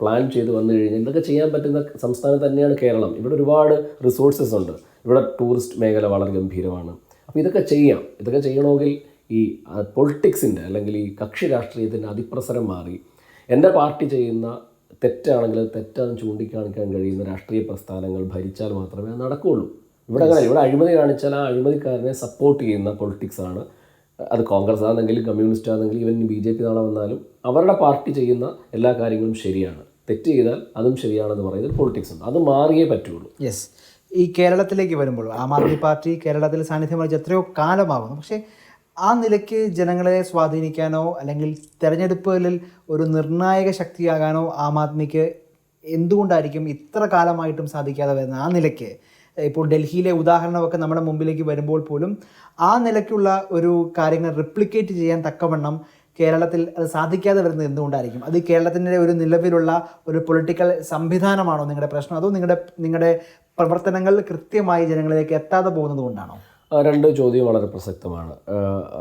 പ്ലാൻ ചെയ്ത് വന്നു കഴിഞ്ഞാൽ ഇതൊക്കെ ചെയ്യാൻ പറ്റുന്ന സംസ്ഥാനം തന്നെയാണ് കേരളം. ഇവിടെ ഒരുപാട് റിസോഴ്സസ് ഉണ്ട്. ഇവിടെ ടൂറിസ്റ്റ് മേഖല വളരെ ഗംഭീരമാണ്. അപ്പോൾ ഇതൊക്കെ ചെയ്യണമെങ്കിൽ ഈ പൊളിറ്റിക്സിൻ്റെ അല്ലെങ്കിൽ ഈ കക്ഷി രാഷ്ട്രീയത്തിൻ്റെ അതിപ്രസരം മാറി എൻ്റെ പാർട്ടി ചെയ്യുന്ന തെറ്റാണെങ്കിൽ അത് തെറ്റാണെന്ന് ചൂണ്ടിക്കാണിക്കാൻ കഴിയുന്ന രാഷ്ട്രീയ പ്രസ്ഥാനങ്ങൾ ഭരിച്ചാൽ മാത്രമേ അത് നടക്കുകയുള്ളൂ. ഇവിടെ അഴിമതി കാണിച്ചാൽ ആ അഴിമതിക്കാരനെ സപ്പോർട്ട് ചെയ്യുന്ന പൊളിറ്റിക്സാണ്. അത് കോൺഗ്രസ് ആണെങ്കിലും കമ്മ്യൂണിസ്റ്റ് ആണെങ്കിലും ഈവൻ BJP നാളെ വന്നാലും അവരുടെ പാർട്ടി ചെയ്യുന്ന എല്ലാ കാര്യങ്ങളും ശരിയാണ്, തെറ്റ് ചെയ്താൽ അതും ശരിയാണെന്ന് പറയുന്നത് പൊളിറ്റിക്സ് ഉണ്ട്. അത് മാറിയേ പറ്റുള്ളൂ. യെസ്. ഈ കേരളത്തിലേക്ക് വരുമ്പോൾ ആം ആദ്മി പാർട്ടി കേരളത്തിൽ സാന്നിധ്യം വഹിച്ച് എത്രയോ കാലമാകുന്നു. പക്ഷേ ആ നിലയ്ക്ക് ജനങ്ങളെ സ്വാധീനിക്കാനോ അല്ലെങ്കിൽ തെരഞ്ഞെടുപ്പുകളിൽ ഒരു നിർണായക ശക്തിയാകാനോ ആം ആദ്മിക്ക് എന്തുകൊണ്ടായിരിക്കും ഇത്ര കാലമായിട്ടും സാധിക്കാതെ വരുന്നത്? ആ നിലയ്ക്ക് ഇപ്പോൾ ഡൽഹിയിലെ ഉദാഹരണമൊക്കെ നമ്മുടെ മുമ്പിലേക്ക് വരുമ്പോൾ പോലും ആ നിലയ്ക്കുള്ള ഒരു കാര്യങ്ങൾ റിപ്ലിക്കേറ്റ് ചെയ്യാൻ തക്കവണ്ണം കേരളത്തിൽ അത് സാധിക്കാതെ വരുന്നത് എന്തുകൊണ്ടായിരിക്കും? അത് കേരളത്തിൻ്റെ ഒരു നിലവിലുള്ള ഒരു പൊളിറ്റിക്കൽ സംവിധാനമാണോ നിങ്ങളുടെ പ്രശ്നം, അതോ നിങ്ങളുടെ പ്രവർത്തനങ്ങൾ കൃത്യമായി ജനങ്ങളിലേക്ക് എത്താതെ പോകുന്നത് കൊണ്ടാണോ? രണ്ട് ചോദ്യം വളരെ പ്രസക്തമാണ്.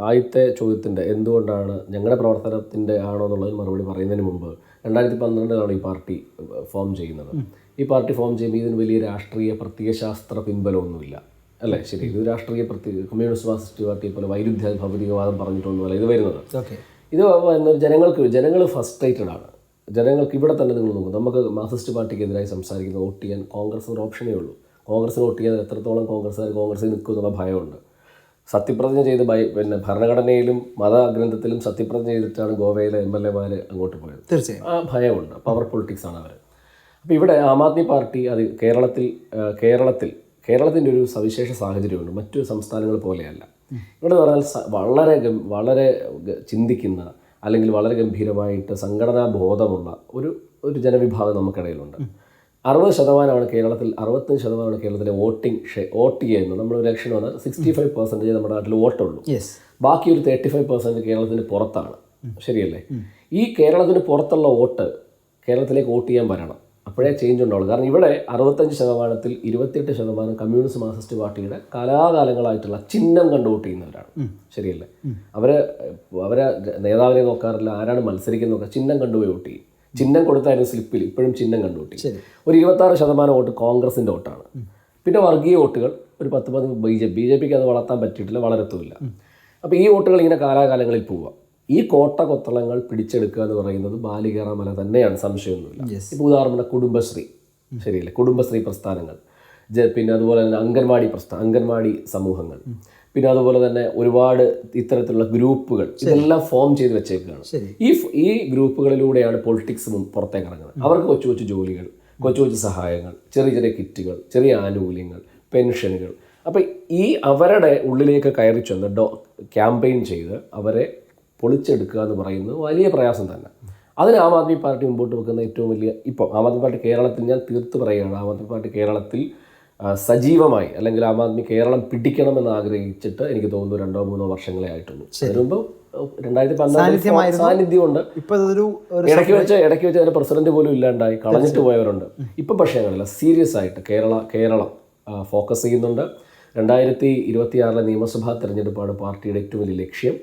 ആദ്യത്തെ ചോദ്യത്തിൻ്റെ എന്തുകൊണ്ടാണ് ഞങ്ങളുടെ പ്രവർത്തനത്തിൻ്റെ ആണോ എന്നുള്ളതിന് മറുപടി പറയുന്നതിന് മുമ്പ് 2012 ഈ പാർട്ടി ഫോം ചെയ്യുന്നത്. ഈ പാർട്ടി ഫോം ചെയ്യുമ്പോൾ ഇതിന് വലിയ രാഷ്ട്രീയ പ്രത്യയശാസ്ത്ര പിൻബലമൊന്നുമില്ല, അല്ലേ? ശരി, ഇത് രാഷ്ട്രീയ കമ്മ്യൂണിസ്റ്റ് മാർക്സിസ്റ്റ് പാർട്ടിയെ പോലെ വൈരുദ്ധ്യ ഭൗതികവാദം പറഞ്ഞിട്ടൊന്നുമല്ല ഇത് വരുന്നത്. ഇത് ജനങ്ങൾ ഫസ്ട്രേറ്റഡ് ആണ്. ജനങ്ങൾക്ക് ഇവിടെ തന്നെ നിങ്ങൾ നോക്കും, നമുക്ക് മാർക്സിസ്റ്റ് പാർട്ടിക്കെതിരായി സംസാരിക്കുന്ന വോട്ട് ചെയ്യാൻ കോൺഗ്രസ് ഒരു ഓപ്ഷനേ ഉള്ളൂ. കോൺഗ്രസിന് വോട്ട് ചെയ്യാൻ എത്രത്തോളം കോൺഗ്രസ്സിൽ നിൽക്കുമെന്നുള്ള ഭയമുണ്ട്. സത്യപ്രതിജ്ഞ ചെയ്ത് ഭരണഘടനയിലും മതഗ്രന്ഥത്തിലും സത്യപ്രതിജ്ഞ ചെയ്തിട്ടാണ് ഗോവയിലെ MLA-മാർ അങ്ങോട്ട് പോയത്. തീർച്ചയായും ആ ഭയമുണ്ട്. പവർ പൊളിറ്റിക്സ് ആണ് അവർ. അപ്പോൾ ഇവിടെ ആം ആദ്മി പാർട്ടി അത് കേരളത്തിൻ്റെ ഒരു സവിശേഷ സാഹചര്യമുണ്ട്. മറ്റു സംസ്ഥാനങ്ങൾ പോലെയല്ല. ഇവിടെ പറഞ്ഞാൽ വളരെ ചിന്തിക്കുന്ന അല്ലെങ്കിൽ വളരെ ഗംഭീരമായിട്ട് സംഘടനാ ബോധമുള്ള ഒരു ജനവിഭാഗം നമുക്കിടയിലുണ്ട്. 60% കേരളത്തിൽ 65% കേരളത്തിലെ വോട്ട് ചെയ്യുന്നത്. നമ്മൾ ഇലക്ഷൻ വന്നാൽ 65% നമ്മുടെ നാട്ടിൽ വോട്ടുള്ളൂ. ബാക്കി ഒരു 35% കേരളത്തിന് പുറത്താണ്. ശരിയല്ലേ? ഈ കേരളത്തിന് പുറത്തുള്ള വോട്ട് കേരളത്തിലേക്ക് വോട്ട് ചെയ്യാൻ വരണം. അപ്പോഴേ ചേഞ്ച് ഉണ്ടാവുള്ളൂ. കാരണം ഇവിടെ 65%-ൽ 28% കമ്മ്യൂണിസ്റ്റ് മാർക്സിസ്റ്റ് പാർട്ടിയുടെ കാലാകാലങ്ങളായിട്ടുള്ള ചിഹ്നം കണ്ടു വോട്ട് ചെയ്യുന്നവരാണ്. ശരിയല്ലേ? അവരെ നേതാവിനെ നോക്കാറില്ല, ആരാണ് മത്സരിക്കുന്നത്, ചിഹ്നം കണ്ടുപോയി വോട്ട് ചെയ്യും. ചിഹ്നം കൊടുത്തായിരുന്നു സ്ലിപ്പിൽ, ഇപ്പോഴും ചിഹ്നം കണ്ടുകൂട്ടി. ഒരു 26% വോട്ട് കോൺഗ്രസിൻ്റെ വോട്ടാണ്. പിന്നെ വർഗീയ വോട്ടുകൾ ഒരു 10-15 BJPക്ക് അത് വളർത്താൻ പറ്റിയിട്ടില്ല, വളരത്തുമില്ല. അപ്പോൾ ഈ വോട്ടുകൾ ഇങ്ങനെ കാലാകാലങ്ങളിൽ പോവുക. ഈ കോട്ടകൊത്തളങ്ങൾ പിടിച്ചെടുക്കുക എന്ന് പറയുന്നത് ബാലികേറാമല തന്നെയാണ്, സംശയമൊന്നുമില്ല. ഇപ്പോൾ ഉദാഹരണം കുടുംബശ്രീ, ശരിയല്ലേ? കുടുംബശ്രീ പ്രസ്ഥാനങ്ങൾ, പിന്നെ അതുപോലെ തന്നെ അംഗൻവാടി സമൂഹങ്ങൾ, പിന്നെ അതുപോലെ തന്നെ ഒരുപാട് ഇത്തരത്തിലുള്ള ഗ്രൂപ്പുകൾ ഇതെല്ലാം ഫോം ചെയ്ത് വെച്ചേക്കുകയാണ്. ഈ ഗ്രൂപ്പുകളിലൂടെയാണ് പൊളിറ്റിക്സ് പുറത്തേക്ക് ഇറങ്ങുന്നത്. അവർക്ക് കൊച്ചു കൊച്ചു ജോലികൾ, കൊച്ചു കൊച്ചു സഹായങ്ങൾ, ചെറിയ ചെറിയ കിറ്റുകൾ, ചെറിയ ആനുകൂല്യങ്ങൾ, പെൻഷനുകൾ. അപ്പം അവരുടെ ഉള്ളിലേക്ക് കയറി ചെന്ന് ക്യാമ്പയിൻ ചെയ്ത് അവരെ പൊളിച്ചെടുക്കുക എന്ന് പറയുന്നത് വലിയ പ്രയാസം തന്നെ. അതിന് ആം ആദ്മി പാർട്ടി മുമ്പോട്ട് വെക്കുന്ന ഏറ്റവും വലിയ, ഇപ്പോൾ ആം ആദ്മി പാർട്ടി കേരളത്തിൽ, ഞാൻ തീർത്ത് പറയുകയാണ്, ആം ആദ്മി പാർട്ടി കേരളത്തിൽ സജീവമായി അല്ലെങ്കിൽ ആം ആദ്മി കേരളം പിടിക്കണമെന്ന് ആഗ്രഹിച്ചിട്ട് എനിക്ക് തോന്നുന്നു 2-3 വർഷങ്ങളെ ആയിട്ടുള്ളൂ. അതിനുമ്പ് 2012 സാന്നിധ്യമുണ്ട്. ഇടയ്ക്ക് വെച്ച് അതിന്റെ പ്രസിഡന്റ് പോലും ഇല്ലാണ്ടായി കളഞ്ഞിട്ട് പോയവരുണ്ട്. ഇപ്പം പക്ഷേ അങ്ങനെയല്ല, സീരിയസ് ആയിട്ട് കേരളം ഫോക്കസ് ചെയ്യുന്നുണ്ട്. 2026 നിയമസഭാ തെരഞ്ഞെടുപ്പാണ് പാർട്ടിയുടെ ഏറ്റവും വലിയ ലക്ഷ്യം.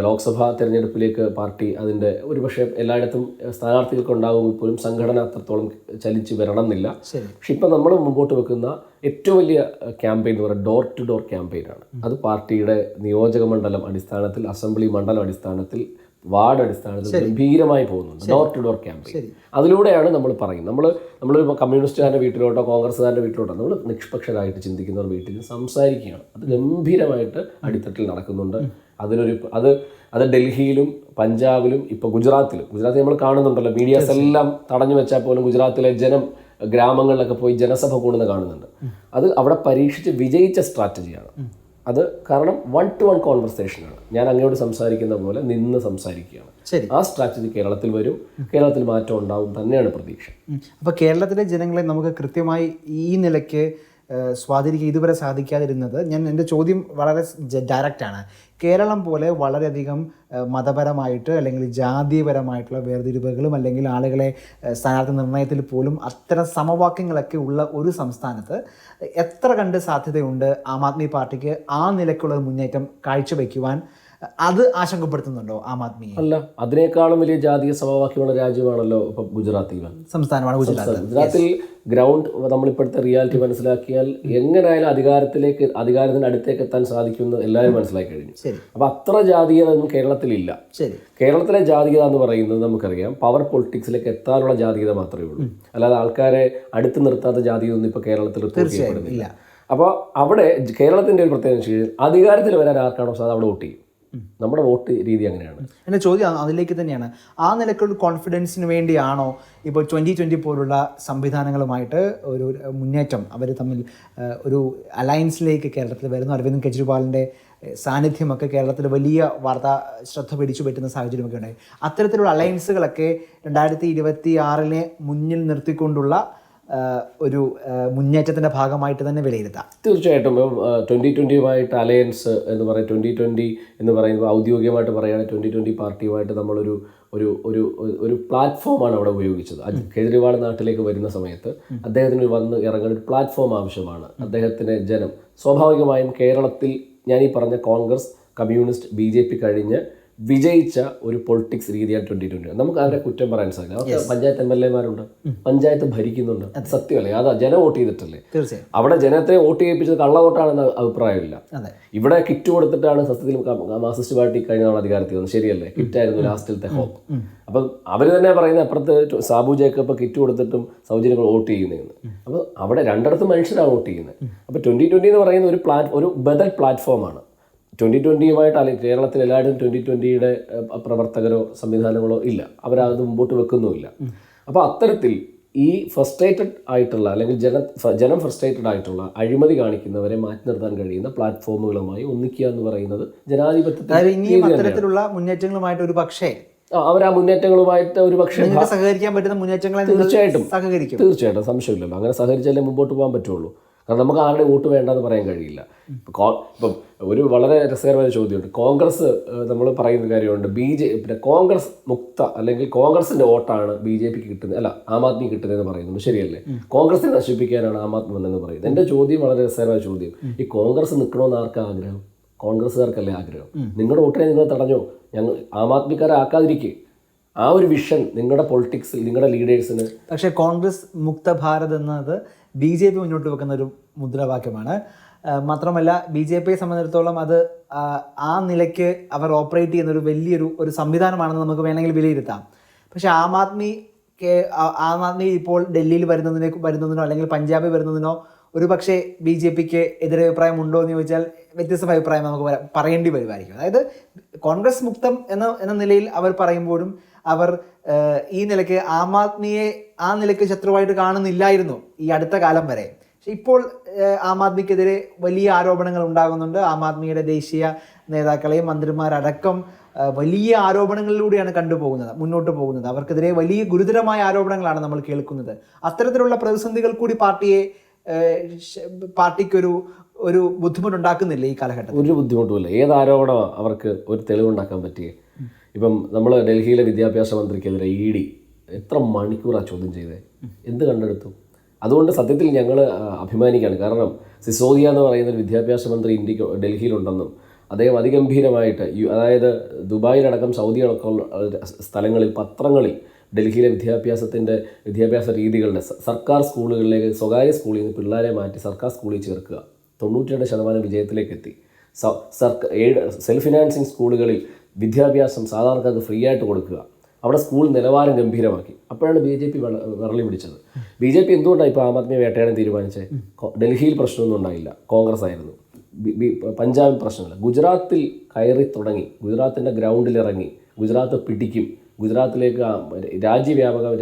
ലോക്സഭാ തെരഞ്ഞെടുപ്പിലേക്ക് പാർട്ടി അതിൻ്റെ ഒരുപക്ഷെ എല്ലായിടത്തും സ്ഥാനാർത്ഥികൾക്ക് ഉണ്ടാകുമ്പോൾ പോലും സംഘടന അത്രത്തോളം ചലിച്ച് വരണം എന്നില്ല. പക്ഷെ ഇപ്പം നമ്മൾ മുമ്പോട്ട് വെക്കുന്ന ഏറ്റവും വലിയ ക്യാമ്പയിൻ എന്ന് പറയുന്നത് ഡോർ ടു ഡോർ ക്യാമ്പയിനാണ്. അത് പാർട്ടിയുടെ നിയോജക മണ്ഡലം അടിസ്ഥാനത്തിൽ, അസംബ്ലി മണ്ഡലം അടിസ്ഥാനത്തിൽ വാർഡ് അടിസ്ഥാനത്തിൽ ഗംഭീരമായി പോകുന്നുണ്ട്. Door to door campaign. അതിലൂടെയാണ് നമ്മൾ പറയുന്നത്. നമ്മളൊരു കമ്മ്യൂണിസ്റ്റുകാരുടെ വീട്ടിലോട്ടോ കോൺഗ്രസ്സുകാരുടെ വീട്ടിലോട്ടോ നമ്മൾ നിഷ്പക്ഷരായിട്ട് ചിന്തിക്കുന്നവർ വീട്ടിൽ സംസാരിക്കുകയാണ്. അത് ഗംഭീരമായിട്ട് അടിത്തട്ടിൽ നടക്കുന്നുണ്ട്. അത് ഡൽഹിയിലും പഞ്ചാബിലും ഇപ്പോൾ ഗുജറാത്തിൽ നമ്മൾ കാണുന്നുണ്ടല്ലോ. മീഡിയാസ് എല്ലാം തടഞ്ഞു വെച്ചാൽ പോലും ഗുജറാത്തിലെ ഗ്രാമങ്ങളിലൊക്കെ പോയി ജനസഭ കൂടുന്നത് കാണുന്നുണ്ട്. അത് അവിടെ പരീക്ഷിച്ച് വിജയിച്ച സ്ട്രാറ്റജിയാണ് അത്. കാരണം 1-to-1 കോൺവെർസേഷനാണ്. ഞാൻ അങ്ങോട്ട് സംസാരിക്കുന്ന പോലെ നിന്ന് സംസാരിക്കുകയാണ്. ആ സ്ട്രാറ്റജി കേരളത്തിൽ വരും. കേരളത്തിൽ മാറ്റം ഉണ്ടാവും തന്നെയാണ് പ്രതീക്ഷ. അപ്പോൾ കേരളത്തിലെ ജനങ്ങളെ നമുക്ക് കൃത്യമായി ഈ നിലയ്ക്ക് സ്വാധീനിക്കാൻ ഇതുവരെ സാധിക്കാതിരുന്നത്, എൻ്റെ ചോദ്യം വളരെ ഡയറക്റ്റാണ്. കേരളം പോലെ വളരെയധികം മതപരമായിട്ട് അല്ലെങ്കിൽ ജാതീയപരമായിട്ടുള്ള വേർതിരിവുകളും അല്ലെങ്കിൽ ആളുകളെ സ്ഥാനാർത്ഥി നിർണയത്തിൽ പോലും അത്തരം സമവാക്യങ്ങളൊക്കെ ഉള്ള ഒരു സംസ്ഥാനത്ത് എത്ര കണ്ട് സാധ്യതയുണ്ട് ആം ആദ്മി പാർട്ടിക്ക് ആ നിലയ്ക്കുള്ള മുന്നേറ്റം കാഴ്ചവെക്കുവാൻ? അത് ആശങ്കപ്പെടുത്തുന്നുണ്ടോ ആം ആദ്മിയെ? അല്ല, അതിനേക്കാളും വലിയ ജാതീയ സമവാക്യമുള്ള രാജ്യമാണല്ലോ ഇപ്പം ഗുജറാത്തിൽ. സംസ്ഥാനമാണ് ഗുജറാത്തിൽ ഗ്രൗണ്ട് നമ്മളിപ്പോഴത്തെ റിയാലിറ്റി മനസ്സിലാക്കിയാൽ എങ്ങനെയായാലും അധികാരത്തിന്റെ അടുത്തേക്ക് എത്താൻ സാധിക്കുമെന്ന് എല്ലാവരും മനസ്സിലാക്കി കഴിഞ്ഞു. അപ്പൊ അത്ര ജാതീയത ഒന്നും കേരളത്തിലില്ല. കേരളത്തിലെ ജാതീയത എന്ന് പറയുന്നത് നമുക്കറിയാം, പവർ പൊളിറ്റിക്സിലേക്ക് എത്താനുള്ള ജാതീയത മാത്രമേ ഉള്ളൂ. അല്ലാതെ ആൾക്കാരെ അടുത്ത് നിർത്താത്ത ജാതീയത ഒന്നും ഇപ്പൊ കേരളത്തിൽ തീർച്ചയായിട്ടും. അപ്പോൾ അവിടെ കേരളത്തിന്റെ ഒരു പ്രത്യേകത, അധികാരത്തിൽ വരാൻ ആർക്കാണോ സാധ്യത അവിടെ വോട്ട് ചെയ്യും. നമ്മുടെ വോട്ട് രീതി അങ്ങനെയാണ്. എൻ്റെ ചോദ്യം അതിലേക്ക് തന്നെയാണ്. ആ നിലയ്ക്കുള്ള കോൺഫിഡൻസിന് വേണ്ടിയാണോ ഇപ്പോൾ 2020 പോലുള്ള സംവിധാനങ്ങളുമായിട്ട് ഒരു മുന്നേറ്റം, അവർ തമ്മിൽ ഒരു അലയൻസിലേക്ക് കേരളത്തിൽ വരുന്നു? അരവിന്ദ് കെജ്രിവാളിൻ്റെ സാന്നിധ്യമൊക്കെ കേരളത്തിൽ വലിയ വാർത്താ ശ്രദ്ധ പിടിച്ചു പറ്റുന്ന സാഹചര്യമൊക്കെ ഉണ്ടായി. അത്തരത്തിലുള്ള അലയൻസുകളൊക്കെ 2026 മുന്നിൽ നിർത്തിക്കൊണ്ടുള്ള ഒരു മുന്നേറ്റത്തിൻ്റെ ഭാഗമായിട്ട് തന്നെ വിലയിരുത്താം. തീർച്ചയായിട്ടും 2020 അലയൻസ് എന്ന് പറയും. 2020 എന്ന് പറയുമ്പോൾ ഔദ്യോഗികമായിട്ട് പറയുകയാണെങ്കിൽ 2020 പാർട്ടിയുമായിട്ട് നമ്മളൊരു ഒരു ഒരു ഒരു പ്ലാറ്റ്ഫോമാണ് അവിടെ ഉപയോഗിച്ചത്. കേജ്രിവാൾ നാട്ടിലേക്ക് വരുന്ന സമയത്ത് അദ്ദേഹത്തിന് വന്ന് ഇറങ്ങുന്ന ഒരു പ്ലാറ്റ്ഫോം ആവശ്യമാണ്. അദ്ദേഹത്തിന് ജനം സ്വാഭാവികമായും കേരളത്തിൽ ഞാൻ ഈ പറഞ്ഞ കോൺഗ്രസ്, കമ്മ്യൂണിസ്റ്റ്, BJP കഴിഞ്ഞ് വിജയിച്ച ഒരു പൊളിറ്റിക്സ് രീതിയാണ് 2020. നമുക്ക് അവരെ കുറ്റം പറയാൻ സാധിക്കും. അവർക്ക് പഞ്ചായത്ത് MLA-മാരുണ്ട്, പഞ്ചായത്ത് ഭരിക്കുന്നുണ്ട്. സത്യമല്ലേ? അതാ ജനം വോട്ട് ചെയ്തിട്ടല്ലേ. അവിടെ ജനത്തെ വോട്ട് ചെയ്യിപ്പിച്ചത് കള്ള വോട്ടാണെന്ന് അഭിപ്രായമില്ല. ഇവിടെ കിറ്റ് കൊടുത്തിട്ടാണ് സത്യത്തിൽ മാർക്സിസ്റ്റ് പാർട്ടി കഴിഞ്ഞ തവണ അധികാരത്തിൽ വന്നത്. ശരിയല്ലേ? കിറ്റായിരുന്നു ലാസ്റ്റിലത്തെ ഹോപ്പ്. അപ്പം അവർ തന്നെ പറയുന്നത് അപ്പുറത്ത് സാബു ജേക്കബ് കിറ്റ് കൊടുത്തിട്ടും സൗജന്യങ്ങൾ വോട്ട് ചെയ്യുന്നതെന്ന്. അപ്പോൾ അവിടെ രണ്ടിടത്തും മനുഷ്യരാണ് വോട്ട് ചെയ്യുന്നത്. അപ്പോൾ 2020 എന്ന് പറയുന്ന ഒരു ബദൽ പ്ലാറ്റ്ഫോമാണ്. 2020 അല്ലെങ്കിൽ കേരളത്തിൽ എല്ലായിടത്തും 2020 പ്രവർത്തകരോ സംവിധാനങ്ങളോ ഇല്ല. അവരത് മുമ്പോട്ട് വെക്കുന്നുമില്ല. അപ്പോൾ അത്തരത്തിൽ ഈ ഫ്രസ്ട്രേറ്റഡ് ആയിട്ടുള്ള അല്ലെങ്കിൽ ജനം ഫ്രസ്ട്രേറ്റഡ് ആയിട്ടുള്ള അഴിമതി കാണിക്കുന്നവരെ മാറ്റി നിർത്താൻ കഴിയുന്ന പ്ലാറ്റ്ഫോമുകളുമായി ഒന്നിക്കുക എന്ന് പറയുന്നത് ജനാധിപത്യത്തിലുള്ള മുന്നേറ്റങ്ങളുമായിട്ട് ഒരു പക്ഷേ അവർ ആ മുന്നേറ്റങ്ങളുമായിട്ട് ഒരു പക്ഷേ സഹകരിക്കാൻ പറ്റുന്ന മുന്നേറ്റങ്ങളെ തീർച്ചയായിട്ടും സംശയമില്ലല്ലോ. അങ്ങനെ സഹകരിച്ചാലേ മുമ്പോട്ട് പോകാൻ പറ്റുള്ളൂ. കാരണം നമുക്ക് ആരുടെ വോട്ട് വേണ്ടെന്ന് പറയാൻ കഴിയില്ല. ഇപ്പം ഒരു വളരെ രസകരമായ ചോദ്യമുണ്ട്. കോൺഗ്രസ് നമ്മൾ പറയുന്ന കാര്യമുണ്ട്, പിന്നെ കോൺഗ്രസ് മുക്ത അല്ലെങ്കിൽ കോൺഗ്രസിന്റെ വോട്ടാണ് BJPക്ക് കിട്ടുന്നത്, അല്ല ആം ആദ്മി കിട്ടുന്നതെന്ന് പറയുന്നുണ്ട്. ശരിയല്ലേ? കോൺഗ്രസിനെ നശിപ്പിക്കാനാണ് ആം ആദ്മി വന്നതെന്ന് പറയുന്നത്. എൻ്റെ ചോദ്യം വളരെ രസകരമായ ചോദ്യം. ഈ കോൺഗ്രസ് നിൽക്കണമെന്ന് ആർക്കാ ആഗ്രഹം? കോൺഗ്രസ്സുകാർക്കല്ലേ ആഗ്രഹം. നിങ്ങളുടെ വോട്ടിനെ നിങ്ങൾ തടഞ്ഞോ? ഞങ്ങൾ ആം ആദ്മിക്കാരെ ആക്കാതിരിക്കുക. ആ ഒരു വിഷൻ നിങ്ങളുടെ പൊളിറ്റിക്സിൽ നിങ്ങളുടെ ലീഡേഴ്സിന്. പക്ഷേ കോൺഗ്രസ് മുക്ത ഭാരത് എന്നത് BJP മുന്നോട്ട് വെക്കുന്ന ഒരു മുദ്രാവാക്യമാണ്. മാത്രമല്ല BJPയെ സംബന്ധിച്ചിടത്തോളം അത് ആ നിലയ്ക്ക് അവർ ഓപ്പറേറ്റ് ചെയ്യുന്ന ഒരു വലിയൊരു സംവിധാനമാണെന്ന് നമുക്ക് വേണമെങ്കിൽ വിലയിരുത്താം. പക്ഷേ ആം ആദ്മി ഇപ്പോൾ ഡൽഹിയിൽ വരുന്നതിനോ അല്ലെങ്കിൽ പഞ്ചാബിൽ വരുന്നതിനോ ഒരു പക്ഷേ BJPക്ക് എതിരഭിപ്രായം ഉണ്ടോ എന്ന് ചോദിച്ചാൽ വ്യത്യസ്ത അഭിപ്രായം നമുക്ക് പറയേണ്ടി വരുമായിരിക്കും. അതായത് കോൺഗ്രസ് മുക്തം എന്ന നിലയിൽ അവർ പറയുമ്പോഴും അവർ ഈ നിലയ്ക്ക് ആം ആദ്മിയെ ആ നിലയ്ക്ക് ശത്രുവായിട്ട് കാണുന്നില്ലായിരുന്നു ഈ അടുത്ത കാലം വരെ. പക്ഷെ ഇപ്പോൾ ആം ആദ്മിക്കെതിരെ വലിയ ആരോപണങ്ങൾ ഉണ്ടാകുന്നുണ്ട്. ആം ആദ്മിയുടെ ദേശീയ നേതാക്കളെയും മന്ത്രിമാരടക്കം വലിയ ആരോപണങ്ങളിലൂടെയാണ് മുന്നോട്ട് പോകുന്നത്. അവർക്കെതിരെ വലിയ ഗുരുതരമായ ആരോപണങ്ങളാണ് നമ്മൾ കേൾക്കുന്നത്. അത്തരത്തിലുള്ള പ്രതിസന്ധികൾ കൂടി പാർട്ടിക്കൊരു ബുദ്ധിമുട്ടുണ്ടാക്കുന്നില്ല ഈ കാലഘട്ടത്തിൽ? ഒരു ബുദ്ധിമുട്ടുമില്ല. ഏത് ആരോപണമാണ് അവർക്ക് ഒരു തെളിവുണ്ടാക്കാൻ പറ്റിയേ? ഇപ്പം നമ്മൾ ഡൽഹിയിലെ വിദ്യാഭ്യാസ മന്ത്രിക്കെതിരെ ED എത്ര മണിക്കൂറാണ് ചോദ്യം ചെയ്തത്? എന്ത് കണ്ടെടുത്തു? അതുകൊണ്ട് സത്യത്തിൽ ഞങ്ങൾ അഭിമാനിക്കുകയാണ്. കാരണം സിസോദിയ എന്ന് പറയുന്ന ഒരു വിദ്യാഭ്യാസ മന്ത്രി ഡൽഹിയിലുണ്ടെന്നും അദ്ദേഹം അതിഗംഭീരമായിട്ട് ദുബായിലടക്കം സൗദിയടക്കം സ്ഥലങ്ങളിൽ പത്രങ്ങളിൽ ഡൽഹിയിലെ വിദ്യാഭ്യാസ രീതികളുടെ സർക്കാർ സ്കൂളുകളിലേക്ക് സ്വകാര്യ സ്കൂളിൽ നിന്ന് പിള്ളേരെ മാറ്റി സർക്കാർ സ്കൂളിൽ ചേർക്കുക 92% വിജയത്തിലേക്ക് എത്തി. സെൽഫ് ഫിനാൻസിങ് സ്കൂളുകളിൽ വിദ്യാഭ്യാസം സാധാരണക്കാർക്ക് ഫ്രീ ആയിട്ട് കൊടുക്കുക, അവിടെ സ്കൂൾ നിലവാരം ഗംഭീരമാക്കി. അപ്പോഴാണ് BJP വിറളി പിടിച്ചത്. BJP എന്തുകൊണ്ടാണ് ഇപ്പോൾ ആം ആദ്മിയെ വേട്ടയാടാൻ തീരുമാനിച്ചത്? ഡൽഹിയിൽ പ്രശ്നമൊന്നും ഉണ്ടായില്ല, കോൺഗ്രസ് ആയിരുന്നു. പഞ്ചാബിൽ പ്രശ്നമില്ല. ഗുജറാത്തിൽ കയറി തുടങ്ങി, ഗുജറാത്തിൻ്റെ ഗ്രൗണ്ടിലിറങ്ങി, ഗുജറാത്ത് പിടിക്കും, ഗുജറാത്തിലേക്ക്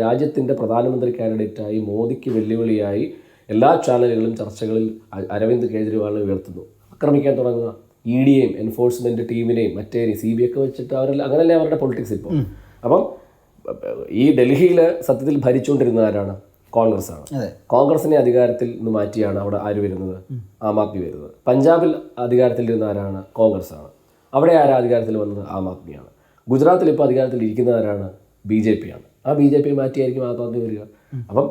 രാജ്യത്തിൻ്റെ പ്രധാനമന്ത്രി കാൻഡിഡേറ്റായി മോദിക്ക് വെല്ലുവിളിയായി എല്ലാ ചാനലുകളും ചർച്ചകളിൽ അരവിന്ദ് കെജ്രിവാളിനെ ഉയർത്തുന്നു. ആക്രമിക്കാൻ തുടങ്ങുക, EDയെയും എൻഫോഴ്സ്മെൻറ്റ് ടീമിനെയും മറ്റേനെയും CBI ഒക്കെ വെച്ചിട്ട് അവരെല്ലാം അങ്ങനെയല്ലേ അവരുടെ പൊളിറ്റിക്സ് ഇപ്പോൾ. അപ്പം ഈ ഡൽഹിയിൽ സത്യത്തിൽ ഭരിച്ചുകൊണ്ടിരുന്ന ആരാണ്? കോൺഗ്രസ് ആണ്. കോൺഗ്രസിനെ അധികാരത്തിൽ നിന്ന് മാറ്റിയാണ് അവിടെ ആര് വരുന്നത്? ആം ആദ്മി വരുന്നത്. പഞ്ചാബിൽ അധികാരത്തിൽ ഇരുന്ന ആരാണ്? കോൺഗ്രസ് ആണ്. അവിടെ ആരാ അധികാരത്തിൽ വന്നത്? ആം ആദ്മിയാണ്. ഗുജറാത്തിൽ ഇപ്പോൾ അധികാരത്തിൽ ഇരിക്കുന്ന ആരാണ്? BJP ആണ്. ആ BJP മാറ്റിയായിരിക്കും ആം ആദ്മി വരിക. അപ്പം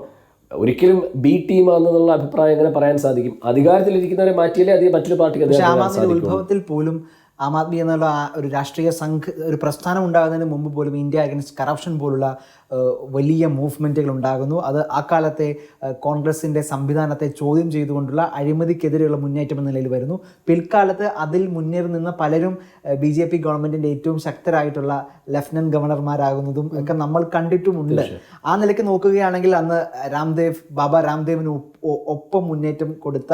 ഒരിക്കലും B ടീമാണെന്നുള്ള അഭിപ്രായം എങ്ങനെ പറയാൻ സാധിക്കും? അധികാരത്തിലിരിക്കുന്നവരെ മാറ്റിയാലേ അധികം മറ്റൊരു പാർട്ടിക്ക് ഉത്ഭവത്തിൽ പോലും ആം ആദ്മി എന്നുള്ള ഒരു രാഷ്ട്രീയ ഒരു പ്രസ്ഥാനം ഉണ്ടാകുന്നതിന് മുമ്പ് പോലും ഇന്ത്യ അഗൈൻസ്റ്റ് കറപ്ഷൻ പോലുള്ള വലിയ മൂവ്മെൻറ്റുകൾ ഉണ്ടാകുന്നു. അത് ആ കാലത്തെ കോൺഗ്രസിൻ്റെ സംവിധാനത്തെ ചോദ്യം ചെയ്തുകൊണ്ടുള്ള അഴിമതിക്കെതിരെയുള്ള മുന്നേറ്റം എന്ന നിലയിൽ വരുന്നു. പിൽക്കാലത്ത് അതിൽ മുന്നേറി നിന്ന പലരും BJP ഗവൺമെൻറ്റിൻ്റെ ഏറ്റവും ശക്തരായിട്ടുള്ള ലഫ്റ്റനൻറ്റ് ഗവർണർമാരാകുന്നതും ഒക്കെ നമ്മൾ കണ്ടിട്ടുമുണ്ട്. ആ നിലയ്ക്ക് നോക്കുകയാണെങ്കിൽ അന്ന് ബാബ രാംദേവിന് ഒപ്പം മുന്നേറ്റം കൊടുത്ത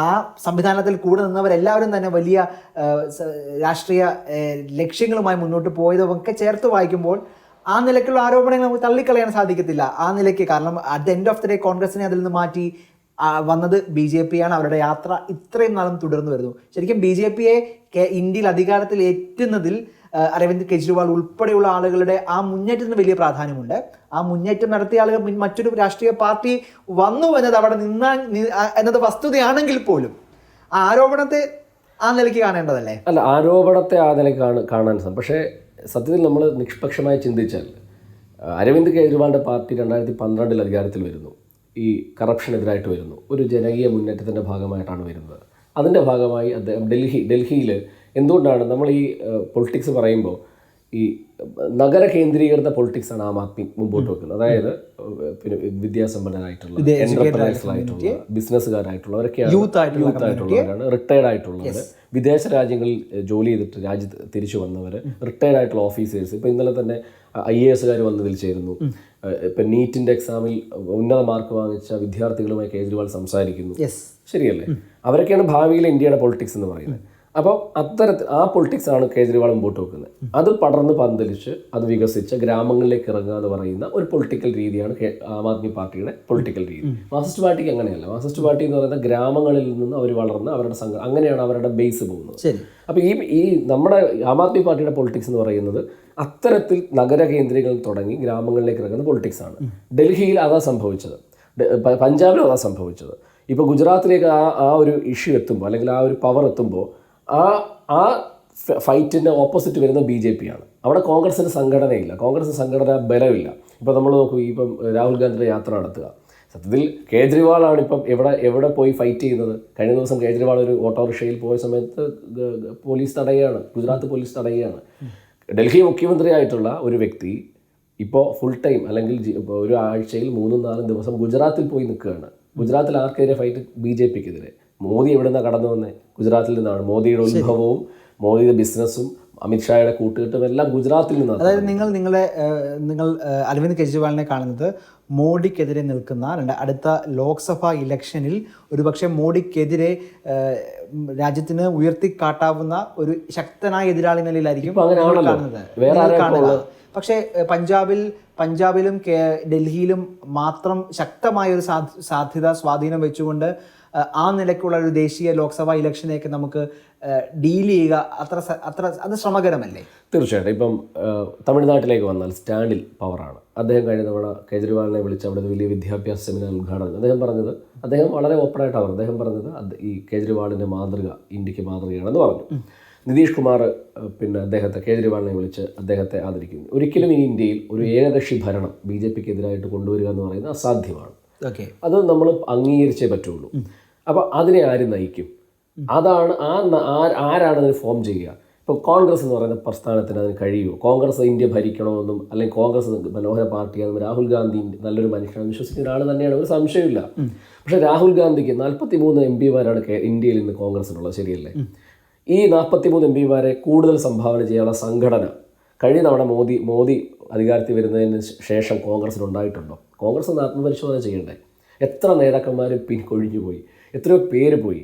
ആ സംവിധാനത്തിൽ കൂടെ നിന്നവരെല്ലാവരും തന്നെ വലിയ രാഷ്ട്രീയ ലക്ഷ്യങ്ങളുമായി മുന്നോട്ട് പോയതൊക്കെ ചേർത്ത് വായിക്കുമ്പോൾ ആ നിലയ്ക്കുള്ള ആരോപണങ്ങൾ നമുക്ക് തള്ളിക്കളയാൻ സാധിക്കത്തില്ല. ആ നിലയ്ക്ക്, കാരണം at the end of the day കോൺഗ്രസിനെ അതിൽ നിന്ന് മാറ്റി വന്നത് BJP ആണ്. അവരുടെ യാത്ര ഇത്രയും നാളും തുടർന്നു വരുന്നു. ശരിക്കും BJPയെ ഇന്ത്യയിൽ അധികാരത്തിൽ എത്തുന്നതിൽ അരവിന്ദ് കെജ്രിവാൾ ഉൾപ്പെടെയുള്ള ആളുകളുടെ ആ മുന്നേറ്റത്തിന് വലിയ പ്രാധാന്യമുണ്ട്. ആ മുന്നേറ്റം നടത്തിയ ആളുകൾ മറ്റൊരു രാഷ്ട്രീയ പാർട്ടി വന്നു എന്നത് അവിടെ എന്നത് വസ്തുതയാണെങ്കിൽ പോലും ആ ആരോപണത്തെ ആ നിലയ്ക്ക് കാണേണ്ടതല്ലേ? അല്ല, ആരോപണത്തെ ആ നിലയ്ക്ക് കാണാൻ സാധിക്കും. പക്ഷേ സത്യത്തിൽ നമ്മൾ നിഷ്പക്ഷമായി ചിന്തിച്ചാൽ അരവിന്ദ് കെജ്രിവാളിൻ്റെ പാർട്ടി 2012 അധികാരത്തിൽ വരുന്നു. ഈ കറപ്ഷനെതിരായിട്ട് വരുന്നു. ഒരു ജനകീയ മുന്നേറ്റത്തിൻ്റെ ഭാഗമായിട്ടാണ് വരുന്നത്. അതിൻ്റെ ഭാഗമായി അദ്ദേഹം ഡൽഹിയിൽ എന്തുകൊണ്ടാണ് നമ്മൾ ഈ പൊളിറ്റിക്സ് പറയുമ്പോൾ ഈ നഗര കേന്ദ്രീകൃത പൊളിറ്റിക്സാണ് ആം ആദ്മി മുമ്പോട്ട് വെക്കുന്നത്. അതായത് പിന്നെ വിദ്യാസമ്പന്നരായിട്ടുള്ള, എന്റർപ്രൈസറായിട്ടുള്ള, ബിസിനസ്സുകാരായിട്ടുള്ളവരൊക്കെയാണ്, യൂത്ത് ആയിട്ടുള്ളവരാണ്, റിട്ടയർഡ് ആയിട്ടുള്ളവർ, വിദേശ രാജ്യങ്ങളിൽ ജോലി ചെയ്തിട്ട് രാജ്യത്ത് തിരിച്ചു വന്നവർ, റിട്ടയർഡ് ആയിട്ടുള്ള ഓഫീസേഴ്സ്. ഇപ്പോൾ ഇന്നലെ തന്നെ IAS വന്നതിൽ ചേരുന്നു. ഇപ്പം നീറ്റിൻ്റെ എക്സാമിൽ ഉന്നത മാർക്ക് വാങ്ങിച്ച വിദ്യാർത്ഥികളുമായി കേജ്രിവാൾ സംസാരിക്കുന്നു. ശരിയല്ലേ? അവരൊക്കെയാണ് ഭാവിയിലെ ഇന്ത്യയുടെ പൊളിറ്റിക്സ് എന്ന് പറയുന്നത്. അപ്പോൾ അത്തരത്തിൽ ആ പൊളിറ്റിക്സാണ് കേജ്രിവാൾ മുമ്പോട്ട് വെക്കുന്നത്. അത് പടർന്ന് പന്തലിച്ച് അത് വികസിച്ച് ഗ്രാമങ്ങളിലേക്ക് ഇറങ്ങുക എന്ന് പറയുന്ന ഒരു പൊളിറ്റിക്കൽ രീതിയാണ് ആം ആദ്മി പാർട്ടിയുടെ പൊളിറ്റിക്കൽ രീതി. മാർക്സിസ്റ്റ് പാർട്ടിക്ക് അങ്ങനെയല്ല. മാർക്സിസ്റ്റ് പാർട്ടി എന്ന് പറയുന്ന ഗ്രാമങ്ങളിൽ നിന്ന് അവർ വളർന്ന് അവരുടെ അങ്ങനെയാണ് അവരുടെ ബേസ് പോകുന്നത്. അപ്പോൾ ഈ നമ്മുടെ ആം ആദ്മി പാർട്ടിയുടെ പൊളിറ്റിക്സ് എന്ന് പറയുന്നത് അത്തരത്തിൽ നഗര കേന്ദ്രങ്ങളിൽ തുടങ്ങി ഗ്രാമങ്ങളിലേക്ക് ഇറങ്ങുന്ന പൊളിറ്റിക്സാണ്. ഡൽഹിയിൽ അതാ സംഭവിച്ചത്, പഞ്ചാബിലും അതാ സംഭവിച്ചത്. ഇപ്പോൾ ഗുജറാത്തിലേക്ക് ആ ഒരു ഇഷ്യൂ എത്തുമ്പോൾ, അല്ലെങ്കിൽ ആ ഒരു പവർ എത്തുമ്പോൾ ആ ഫൈറ്റിൻ്റെ ഓപ്പോസിറ്റ് വരുന്ന BJP ആണ്. അവിടെ കോൺഗ്രസിന് സംഘടനയില്ല, കോൺഗ്രസിന് സംഘടന ബലമില്ല. ഇപ്പോൾ നമ്മൾ നോക്കൂ, ഇപ്പം രാഹുൽ ഗാന്ധിയുടെ യാത്ര നടത്തുക, സത്യത്തിൽ കേജ്രിവാളാണ് ഇപ്പം എവിടെ പോയി ഫൈറ്റ് ചെയ്യുന്നത്. കഴിഞ്ഞ ദിവസം കേജ്രിവാൾ ഒരു ഓട്ടോറിക്ഷയിൽ പോയ സമയത്ത് പോലീസ് തടയുകയാണ്, ഗുജറാത്ത് പോലീസ് തടയുകയാണ്. ഡൽഹി മുഖ്യമന്ത്രി ആയിട്ടുള്ള ഒരു വ്യക്തി ഇപ്പോൾ ഫുൾ ടൈം അല്ലെങ്കിൽ ഒരു ആഴ്ചയിൽ 3-4 ദിവസം ഗുജറാത്തിൽ പോയി നിൽക്കുകയാണ്. ഗുജറാത്തിൽ ആർക്കെതിരെ ഫൈറ്റ്? BJPക്കെതിരെ. മോദി എവിടെ നിന്നാണ് കടന്നു വന്നത്? ഗുജറാത്തിൽ നിന്നാണ്. മോദിയുടെ ഉത്ഭവവും മോദിയുടെ ബിസിനസ്സും അമിത്ഷായുടെ കൂട്ടുകെട്ടും എല്ലാം ഗുജറാത്തിൽ നിന്നാണ്. അതായത് നിങ്ങൾ അരവിന്ദ് കെജ്രിവാളിനെ കാണുന്നത് മോഡിക്കെതിരെ നിൽക്കുന്ന അടുത്ത ലോക്സഭാ ഇലക്ഷനിൽ ഒരുപക്ഷെ മോഡിക്കെതിരെ രാജ്യത്തിന് ഉയർത്തിക്കാട്ടാവുന്ന ഒരു ശക്തനായ എതിരാളി നിലയിലായിരിക്കും കാണുന്നത്. പക്ഷേ പഞ്ചാബിലും ഡൽഹിയിലും മാത്രം ശക്തമായ ഒരു സ്വാധീനം വെച്ചുകൊണ്ട് ആ നിലയ്ക്കുള്ള ഒരു ദേശീയ ലോക്സഭാ ഇലക്ഷനെയൊക്കെ നമുക്ക് ഡീൽ ചെയ്യുക അത് ശ്രമകരമല്ലേ? തീർച്ചയായിട്ടും. ഇപ്പം തമിഴ്നാട്ടിലേക്ക് വന്നാൽ സ്റ്റാൻഡിൽ പവറാണ്. അദ്ദേഹം കഴിഞ്ഞ തവണ കേജ്രിവാളിനെ വിളിച്ച് അവിടെ വലിയ വിദ്യാഭ്യാസ സെമിനാർ ഉദ്ഘാടനം അദ്ദേഹം വളരെ ഓപ്പണായിട്ടാണ് അദ്ദേഹം പറഞ്ഞത് ഈ കേജ്രിവാളിൻ്റെ മാതൃക ഇന്ത്യക്ക് മാതൃകയാണെന്ന് പറഞ്ഞു. നിതീഷ് കുമാർ പിന്നെ കേജ്രിവാളിനെ വിളിച്ച് അദ്ദേഹത്തെ ആദരിക്കുന്നു. ഒരിക്കലും ഈ ഇന്ത്യയിൽ ഒരു ഏകകക്ഷി ഭരണം BJPക്കെതിരായിട്ട് കൊണ്ടുവരിക എന്ന് പറയുന്നത് അസാധ്യമാണ്. അത് നമ്മൾ അംഗീകരിച്ചേ പറ്റുള്ളൂ. അപ്പോൾ അതിനെ ആര് നയിക്കും? അതാണ് ആരാണ് അതിന് ഫോം ചെയ്യുക? ഇപ്പോൾ കോൺഗ്രസ് എന്ന് പറയുന്ന പ്രസ്ഥാനത്തിന് അതിന് കഴിയുമോ? കോൺഗ്രസ് ഇന്ത്യ ഭരിക്കണമെന്നും അല്ലെങ്കിൽ കോൺഗ്രസ് മനോഹര പാർട്ടിയാണെന്നും രാഹുൽ ഗാന്ധി നല്ലൊരു മനുഷ്യനാണെന്ന് വിശ്വസിക്കുന്ന ഒരാൾ തന്നെയാണ്, ഒരു സംശയമില്ല. പക്ഷേ രാഹുൽ ഗാന്ധിക്ക് 43 MP ഇന്ത്യയിൽ ഇന്ന് കോൺഗ്രസിനുള്ളത്, ശരിയല്ലേ? ഈ 43 MP കൂടുതൽ സംഭാവന ചെയ്യാനുള്ള സംഘടന കഴിഞ്ഞ തവണ മോദി അധികാരത്തിൽ വരുന്നതിന് ശേഷം കോൺഗ്രസിനുണ്ടായിട്ടുണ്ടോ? കോൺഗ്രസ് ഒന്ന് ആത്മപരിശോധന ചെയ്യണ്ടേ? എത്ര നേതാക്കന്മാർ പിൻകൊഴിഞ്ഞു പോയി, എത്രയോ പേര് പോയി.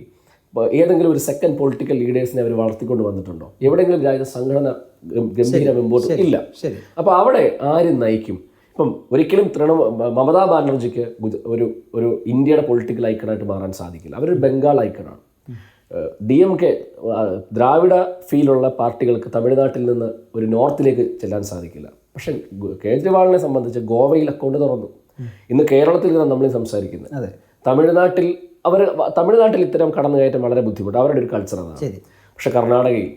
ഏതെങ്കിലും ഒരു സെക്കൻഡ് പൊളിറ്റിക്കൽ ലീഡേഴ്സിനെ അവർ വളർത്തിക്കൊണ്ട് വന്നിട്ടുണ്ടോ? എവിടെയെങ്കിലും രാജ്യത്തെ സംഘടന ഗംഭീര മുമ്പോട്ട് ഇല്ല. അപ്പോൾ അവിടെ ആര് നയിക്കും? ഇപ്പം ഒരിക്കലും മമതാ ബാനർജിക്ക് ഒരു ഇന്ത്യയുടെ പൊളിറ്റിക്കൽ ഐക്കണായിട്ട് മാറാൻ സാധിക്കില്ല. അവരൊരു ബംഗാൾ ഐക്കണാണ്. DMK ദ്രാവിഡ ഫീലുള്ള പാർട്ടികൾക്ക് തമിഴ്നാട്ടിൽ നിന്ന് ഒരു നോർത്തിലേക്ക് ചെല്ലാൻ സാധിക്കില്ല. പക്ഷെ കേജ്രിവാളിനെ സംബന്ധിച്ച് ഗോവയിൽ അക്കൗണ്ട് തുറന്നു. ഇന്ന് കേരളത്തിൽ നമ്മൾ സംസാരിക്കുന്നത് തമിഴ്നാട്ടിൽ ഇത്തരം കടന്നുകയറ്റം വളരെ ബുദ്ധിമുട്ട്, അവരുടെ ഒരു കൾച്ചർ അതാണ്. പക്ഷെ കർണാടകയിൽ,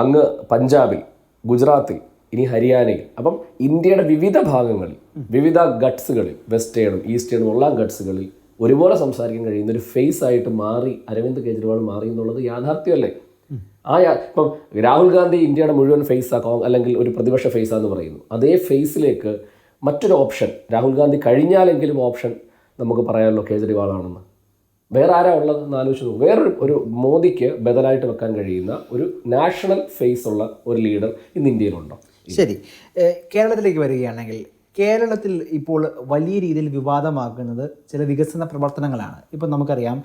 അങ്ങ് പഞ്ചാബിൽ, ഗുജറാത്തിൽ, ഇനി ഹരിയാനയിൽ, അപ്പം ഇന്ത്യയുടെ വിവിധ ഭാഗങ്ങളിൽ, വിവിധ ഗട്ട്സുകളിൽ, വെസ്റ്റേണും ഈസ്റ്റേണും ഉള്ള ഗട്ട്സുകളിൽ ഒരുപോലെ സംസാരിക്കാൻ കഴിയുന്ന ഒരു ഫേസ് ആയിട്ട് മാറി അരവിന്ദ് കെജ്രിവാൾ മാറി എന്നുള്ളത് യാഥാർത്ഥ്യമല്ലേ? ഇപ്പം രാഹുൽ ഗാന്ധി ഇന്ത്യയുടെ മുഴുവൻ ഫേസാക്കാം, അല്ലെങ്കിൽ ഒരു പ്രതിപക്ഷ ഫേസാന്ന് പറയുന്നു. അതേ ഫേസിലേക്ക് മറ്റൊരു ഓപ്ഷൻ രാഹുൽ ഗാന്ധി കഴിഞ്ഞാലെങ്കിലും ഓപ്ഷൻ നമുക്ക് പറയാമല്ലോ കേജ്രിവാളാണെന്ന്. വേറെ ആരാ ഉള്ളതെന്ന് ആലോചിച്ച് നോക്കും. വേറൊരു മോദിക്ക് ബദലായിട്ട് വെക്കാൻ കഴിയുന്ന ഒരു നാഷണൽ ഫേസ് ഉള്ള ഒരു ലീഡർ ഇന്ന് ഇന്ത്യയിലുണ്ടോ? ശരി, കേരളത്തിലേക്ക് വരികയാണെങ്കിൽ കേരളത്തിൽ ഇപ്പോൾ വലിയ രീതിയിൽ വിവാദമാക്കുന്നത് ചില വികസന പ്രവർത്തനങ്ങളാണ്. ഇപ്പം നമുക്കറിയാം,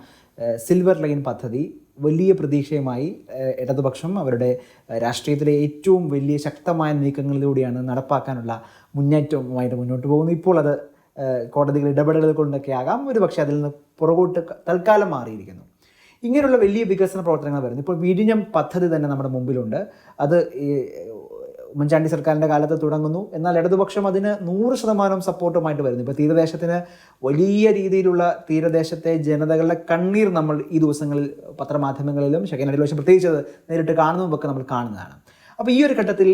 സിൽവർ ലൈൻ പദ്ധതി വലിയ പ്രതീക്ഷയുമായി ഇടതുപക്ഷം അവരുടെ രാഷ്ട്രീയത്തിലെ ഏറ്റവും വലിയ ശക്തമായ നീക്കങ്ങളിലൂടെയാണ് നടപ്പാക്കാനുള്ള മുന്നേറ്റവുമായിട്ട് മുന്നോട്ട് പോകുന്നത്. ഇപ്പോൾ അത് കോടതികൾ ഇടപെടലുകൾ കൊണ്ടൊക്കെ ആകാം, ഒരു പക്ഷേ അതിൽ നിന്ന് പുറകോട്ട് തൽക്കാലം മാറിയിരിക്കുന്നു. ഇങ്ങനെയുള്ള വലിയ വികസന പ്രവർത്തനങ്ങൾ വരുന്നു. ഇപ്പോൾ വിഴിഞ്ഞം പദ്ധതി തന്നെ നമ്മുടെ മുമ്പിലുണ്ട്. അത് ഉമ്മൻചാണ്ടി സർക്കാരിൻ്റെ കാലത്ത് തുടങ്ങുന്നു. എന്നാൽ ഇടതുപക്ഷം അതിന് 100% സപ്പോർട്ടുമായിട്ട് വരുന്നു. ഇപ്പോൾ തീരദേശത്തിന് വലിയ രീതിയിലുള്ള തീരദേശത്തെ ജനതകളുടെ കണ്ണീർ നമ്മൾ ഈ ദിവസങ്ങളിൽ പത്രമാധ്യമങ്ങളിലും ശേഖരനിലവശം പ്രത്യേകിച്ച് നേരിട്ട് കാണുന്നതുമൊക്കെ നമ്മൾ കാണുന്നതാണ്. അപ്പോൾ ഈ ഒരു ഘട്ടത്തിൽ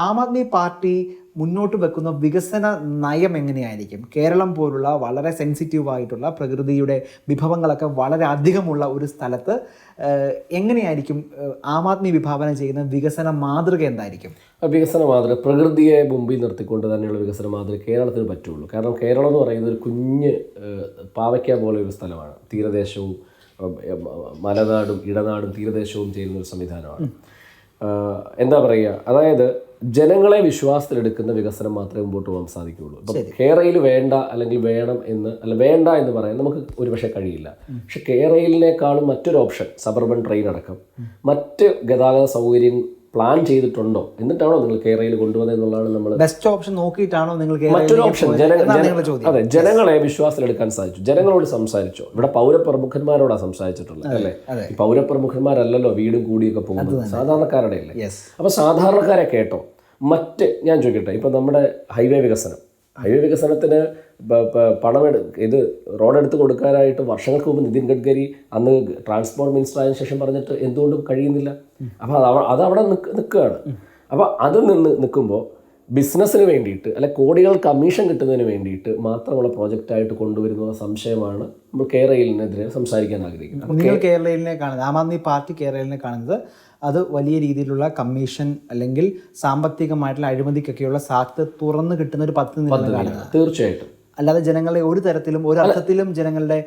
ആം ആദ്മി പാർട്ടി മുന്നോട്ട് വെക്കുന്ന വികസന നയം എങ്ങനെയായിരിക്കും? കേരളം പോലുള്ള വളരെ സെൻസിറ്റീവായിട്ടുള്ള പ്രകൃതിയുടെ വിഭവങ്ങളൊക്കെ വളരെ അധികമുള്ള ഒരു സ്ഥലത്ത് എങ്ങനെയായിരിക്കും ആം ആദ്മി വിഭാവനം ചെയ്യുന്ന വികസന മാതൃക എന്തായിരിക്കും? വികസന മാതൃക പ്രകൃതിയെ മുമ്പിൽ നിർത്തിക്കൊണ്ട് തന്നെയുള്ള വികസന മാതൃക കേരളത്തിന് പറ്റുള്ളൂ. കാരണം കേരളം എന്ന് പറയുന്നത് ഒരു കുഞ്ഞ് പാവയ്ക്ക പോലെ ഒരു സ്ഥലമാണ്. തീരദേശവും മലനാടും ഇടനാടും തീരദേശവും ചെയ്യുന്ന ഒരു സംവിധാനമാണ്. എന്താ പറയുക, അതായത് ജനങ്ങളെ വിശ്വാസത്തിലെടുക്കുന്ന വികസനം മാത്രമേ മുമ്പോട്ട് പോകാൻ സാധിക്കുകയുള്ളൂ. ഇപ്പം കേരളയിൽ വേണ്ട അല്ലെങ്കിൽ വേണ്ട എന്ന് പറയാൻ നമുക്ക് ഒരുപക്ഷെ കഴിയില്ല. പക്ഷെ കേരളയിലേക്കാളും മറ്റൊരു ഓപ്ഷൻ സബർബൻ ട്രെയിൻ അടക്കം മറ്റ് ഗതാഗത സൗകര്യം പ്ലാൻ ചെയ്തിട്ടുണ്ടോ, എന്നിട്ടാണോ നിങ്ങൾ കേരളയിൽ കൊണ്ടുവന്നത് എന്നുള്ളതാണ് നമ്മൾ ബെസ്റ്റ് ഓപ്ഷൻ നോക്കിയിട്ടാണോ നിങ്ങൾ മറ്റൊരു ഓപ്ഷൻ. അതെ, ജനങ്ങളെ വിശ്വാസത്തിലെടുക്കാൻ സാധിച്ചു, ജനങ്ങളോട് സംസാരിച്ചോ. ഇവിടെ പൗരപ്രമുഖന്മാരോടാണ് സംസാരിച്ചിട്ടുള്ളത് അല്ലേ? ഈ പൗരപ്രമുഖന്മാരല്ലല്ലോ വീടും കൂടിയൊക്കെ പോകുന്നത്, സാധാരണക്കാരുടെ അല്ലേ? അപ്പൊ സാധാരണക്കാരെ കേട്ടോ. ഞാൻ ചോദിക്കട്ടെ, ഇപ്പൊ നമ്മുടെ ഹൈവേ വികസനത്തിന് റോഡെടുത്ത് കൊടുക്കാനായിട്ട് വർഷങ്ങൾക്ക് മുമ്പ് നിതിൻ ഗഡ്കരി അന്ന് ട്രാൻസ്പോർട്ട് മിനിസ്റ്റർ ആയതിനു ശേഷം പറഞ്ഞിട്ട് എന്തുകൊണ്ടും കഴിയുന്നില്ല. അപ്പോൾ അതവിടെ നിൽക്കുകയാണ്. അപ്പോൾ അത് നിൽക്കുമ്പോൾ ബിസിനസ്സിന് വേണ്ടിയിട്ട് അല്ലെ കോടികൾ കമ്മീഷൻ കിട്ടുന്നതിന് വേണ്ടിയിട്ട് മാത്രമുള്ള പ്രോജക്റ്റായിട്ട് കൊണ്ടുവരുന്ന സംശയമാണ് നമ്മൾ കേരളത്തിനെതിരെ സംസാരിക്കാൻ ആഗ്രഹിക്കുന്നത്. നിങ്ങൾ കേരളത്തിനെ കാണുന്നത്, ആം ആദ്മി പാർട്ടി കേരളത്തിനെ കാണുന്നത് അത് വലിയ രീതിയിലുള്ള കമ്മീഷൻ അല്ലെങ്കിൽ സാമ്പത്തികമായിട്ടുള്ള അഴിമതിക്കൊക്കെയുള്ള സാധ്യത തുറന്നു കിട്ടുന്ന ഒരു പദ്ധതി കാണുന്നത്. തീർച്ചയായിട്ടും. അല്ലാതെ ജനങ്ങളെ ഒരു തരത്തിലും ഒരു അർത്ഥത്തിലും ജനങ്ങളുടെ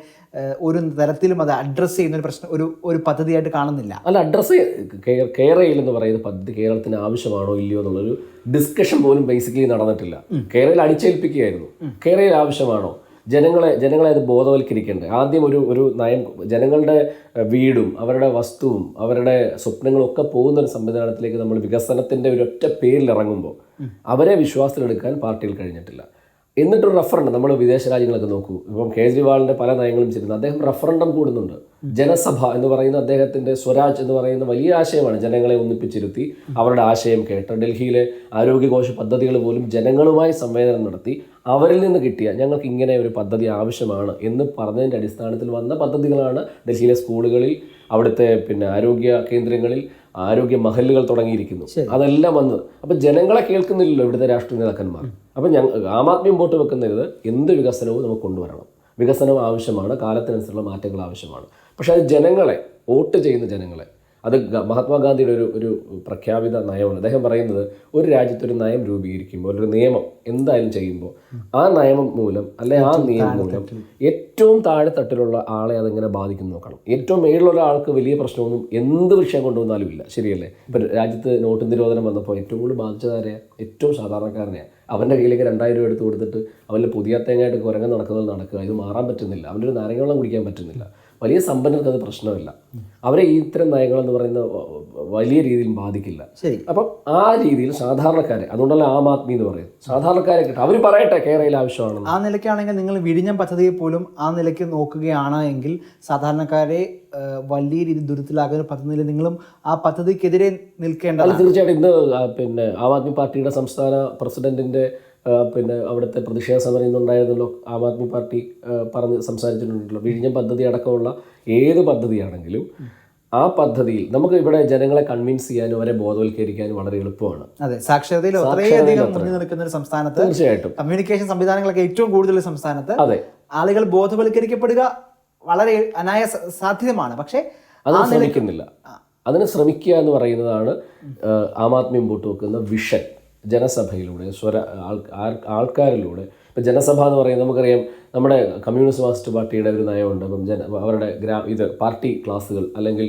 ഒരു തരത്തിലും അത് അഡ്രസ്സ് ചെയ്യുന്ന ഒരു പ്രശ്നം ഒരു പദ്ധതിയായിട്ട് കാണുന്നില്ല. അല്ല, അഡ്രസ്സ് കേരളയിൽ എന്ന് പറയുന്ന പദ്ധതി കേരളത്തിന് ആവശ്യമാണോ ഇല്ലയോ എന്നുള്ളൊരു ഡിസ്കഷൻ പോലും ബേസിക്കലി നടന്നിട്ടില്ല. കേരളയിൽ അടിച്ചേൽപ്പിക്കുകയായിരുന്നു. കേരളയിൽ ആവശ്യമാണോ? ജനങ്ങളെ അത് ബോധവൽക്കരിക്കേണ്ടത്. ആദ്യം ഒരു നയം, ജനങ്ങളുടെ വീടും അവരുടെ വസ്തുവും അവരുടെ സ്വപ്നങ്ങളും ഒക്കെ പോകുന്ന ഒരു സംവിധാനത്തിലേക്ക് നമ്മൾ വികസനത്തിൻ്റെ ഒരൊറ്റ പേരിൽ ഇറങ്ങുമ്പോൾ അവരെ വിശ്വാസത്തിലെടുക്കാൻ പാർട്ടിയിൽ കഴിഞ്ഞിട്ടില്ല. എന്നിട്ടൊരു റഫറൻഡം, നമ്മൾ വിദേശ രാജ്യങ്ങളൊക്കെ നോക്കൂ, ഇപ്പം കേജ്രിവാളിൻ്റെ പല നയങ്ങളും ചെയ്യുന്നത് അദ്ദേഹം റഫറൻഡം കൂടുന്നുണ്ട്. ജനസഭ എന്ന് പറയുന്ന അദ്ദേഹത്തിൻ്റെ സ്വരാജ് എന്ന് പറയുന്ന വലിയ ആശയമാണ്. ജനങ്ങളെ ഒന്നിപ്പിച്ചിരുത്തി അവരുടെ ആശയം കേട്ട് ഡൽഹിയിലെ ആരോഗ്യകോശ പദ്ധതികൾ പോലും ജനങ്ങളുമായി സംവേദനം നടത്തി അവരിൽ നിന്ന് കിട്ടിയ ഞങ്ങൾക്ക് ഇങ്ങനെ ഒരു പദ്ധതി ആവശ്യമാണ് എന്ന് പറഞ്ഞതിൻ്റെ അടിസ്ഥാനത്തിൽ വന്ന പദ്ധതികളാണ് ഡൽഹിയിലെ സ്കൂളുകളിൽ, അവിടുത്തെ ആരോഗ്യ കേന്ദ്രങ്ങളിൽ ആരോഗ്യ മഹലുകൾ തുടങ്ങിയിരിക്കുന്നു. അതെല്ലാം വന്നത് അപ്പം ജനങ്ങളെ കേൾക്കുന്നില്ലല്ലോ ഇവിടുത്തെ രാഷ്ട്രീയ നേതാക്കന്മാർ. അപ്പം ആം ആദ്മി മുമ്പോട്ട് വെക്കുന്നത് എന്ത് വികസനവും നമുക്ക് കൊണ്ടുവരണം. വികസനം ആവശ്യമാണ്, കാലത്തിനനുസരിച്ചുള്ള മാറ്റങ്ങൾ ആവശ്യമാണ്. പക്ഷെ അത് ജനങ്ങളെ, വോട്ട് ചെയ്യുന്ന ജനങ്ങളെ, അത് മഹാത്മാഗാന്ധിയുടെ ഒരു പ്രഖ്യാപിത നയമാണ്. അദ്ദേഹം പറയുന്നത് ഒരു രാജ്യത്തൊരു നയം രൂപീകരിക്കുമ്പോൾ ഒരു നിയമം എന്തായാലും ചെയ്യുമ്പോൾ ആ നിയമം മൂലം അല്ലെ ആ നിയമം മൂലം ഏറ്റവും താഴെത്തട്ടിലുള്ള ആളെ അതെങ്ങനെ ബാധിക്കുന്നു നോക്കണം. ഏറ്റവും മേളിലുള്ള ആൾക്ക് വലിയ പ്രശ്നമൊന്നും എന്ത് വിഷയം കൊണ്ടുവന്നാലും ഇല്ല, ശരിയല്ലേ? ഇപ്പം രാജ്യത്ത് നോട്ട് നിരോധനം വന്നപ്പോൾ ഏറ്റവും കൂടുതൽ ബാധിച്ചതാരെയാ? ഏറ്റവും സാധാരണക്കാരനെയാണ്. അവൻ്റെ കയ്യിലേക്ക് 2000 രൂപ എടുത്ത് കൊടുത്തിട്ട് അവൻ്റെ പുതിയ തേങ്ങയായിട്ട് കുരങ്ങൻ നടക്കുന്നത് നടക്കുക, ഇത് മാറാൻ പറ്റുന്നില്ല, അവൻ്റെ ഒരു നാരങ്ങ വെള്ളം കുടിക്കാൻ പറ്റുന്നില്ല. വലിയ സമ്പന്നർക്ക് അത് പ്രശ്നമില്ല. അവരെ ഈ ഇത്തരം നയങ്ങളെന്ന് പറയുന്ന വലിയ രീതിയിൽ ബാധിക്കില്ല. ശരി. അപ്പം ആ രീതിയിൽ സാധാരണക്കാരെ, അതുകൊണ്ടല്ല ആം ആദ്മി എന്ന് പറയുന്നത്, സാധാരണക്കാരെ കിട്ടും. അവർ പറയട്ടെ കേരളയിൽ ആവശ്യമാണെന്ന്. ആ നിലയ്ക്കാണെങ്കിൽ നിങ്ങൾ വിഴിഞ്ഞം പദ്ധതിയെ പോലും ആ നിലയ്ക്ക് നോക്കുകയാണ് എങ്കിൽ സാധാരണക്കാരെ വലിയ രീതിയിൽ ദുരിതത്തിലാകുന്ന ഒരു പദ്ധതിയിൽ നിങ്ങളും ആ പദ്ധതിക്കെതിരെ നിൽക്കേണ്ടത്. തീർച്ചയായിട്ടും ഇന്ന് പിന്നെ ആം ആദ്മി പാർട്ടിയുടെ സംസ്ഥാന പ്രസിഡന്റിന്റെ പിന്നെ അവിടുത്തെ പ്രതിഷേധ സമരം ഇന്നുണ്ടായിരുന്നല്ലോ. ആം ആദ്മി പാർട്ടി പറഞ്ഞ് സംസാരിച്ചിട്ടുണ്ടല്ലോ. വിഴിഞ്ഞം പദ്ധതി അടക്കമുള്ള ഏത് പദ്ധതിയാണെങ്കിലും ആ പദ്ധതിയിൽ നമുക്ക് ഇവിടെ ജനങ്ങളെ കൺവിൻസ് ചെയ്യാനും അവരെ ബോധവൽക്കരിക്കാനും വളരെ എളുപ്പമാണ്. അതെ, സാക്ഷരതയിൽ അത്രയധികം മുന്നിൽ നിൽക്കുന്ന ഒരു സംസ്ഥാനത്ത്, തീർച്ചയായിട്ടും കമ്മ്യൂണിക്കേഷൻ സംവിധാനങ്ങളൊക്കെ ഏറ്റവും കൂടുതൽ സംസ്ഥാനത്ത് അതെ ആളുകൾ ബോധവൽക്കരിക്കപ്പെടുക വളരെ സാധ്യതമാണ്. പക്ഷേ അതിന് ശ്രമിക്കുന്നില്ല. അതിന് ശ്രമിക്കുക എന്ന് പറയുന്നതാണ് ആം ആദ്മി മുമ്പോട്ട് വെക്കുന്ന വിഷൻ. ജനസഭയിലൂടെ ആൾക്കാരിലൂടെ. ഇപ്പം ജനസഭ എന്ന് പറയുന്നത് നമുക്കറിയാം, നമ്മുടെ കമ്മ്യൂണിസ്റ്റ് മാർക്സിസ്റ്റ് പാർട്ടിയുടെ ഒരു നയമുണ്ട്. അപ്പം അവരുടെ പാർട്ടി ക്ലാസ്സുകൾ അല്ലെങ്കിൽ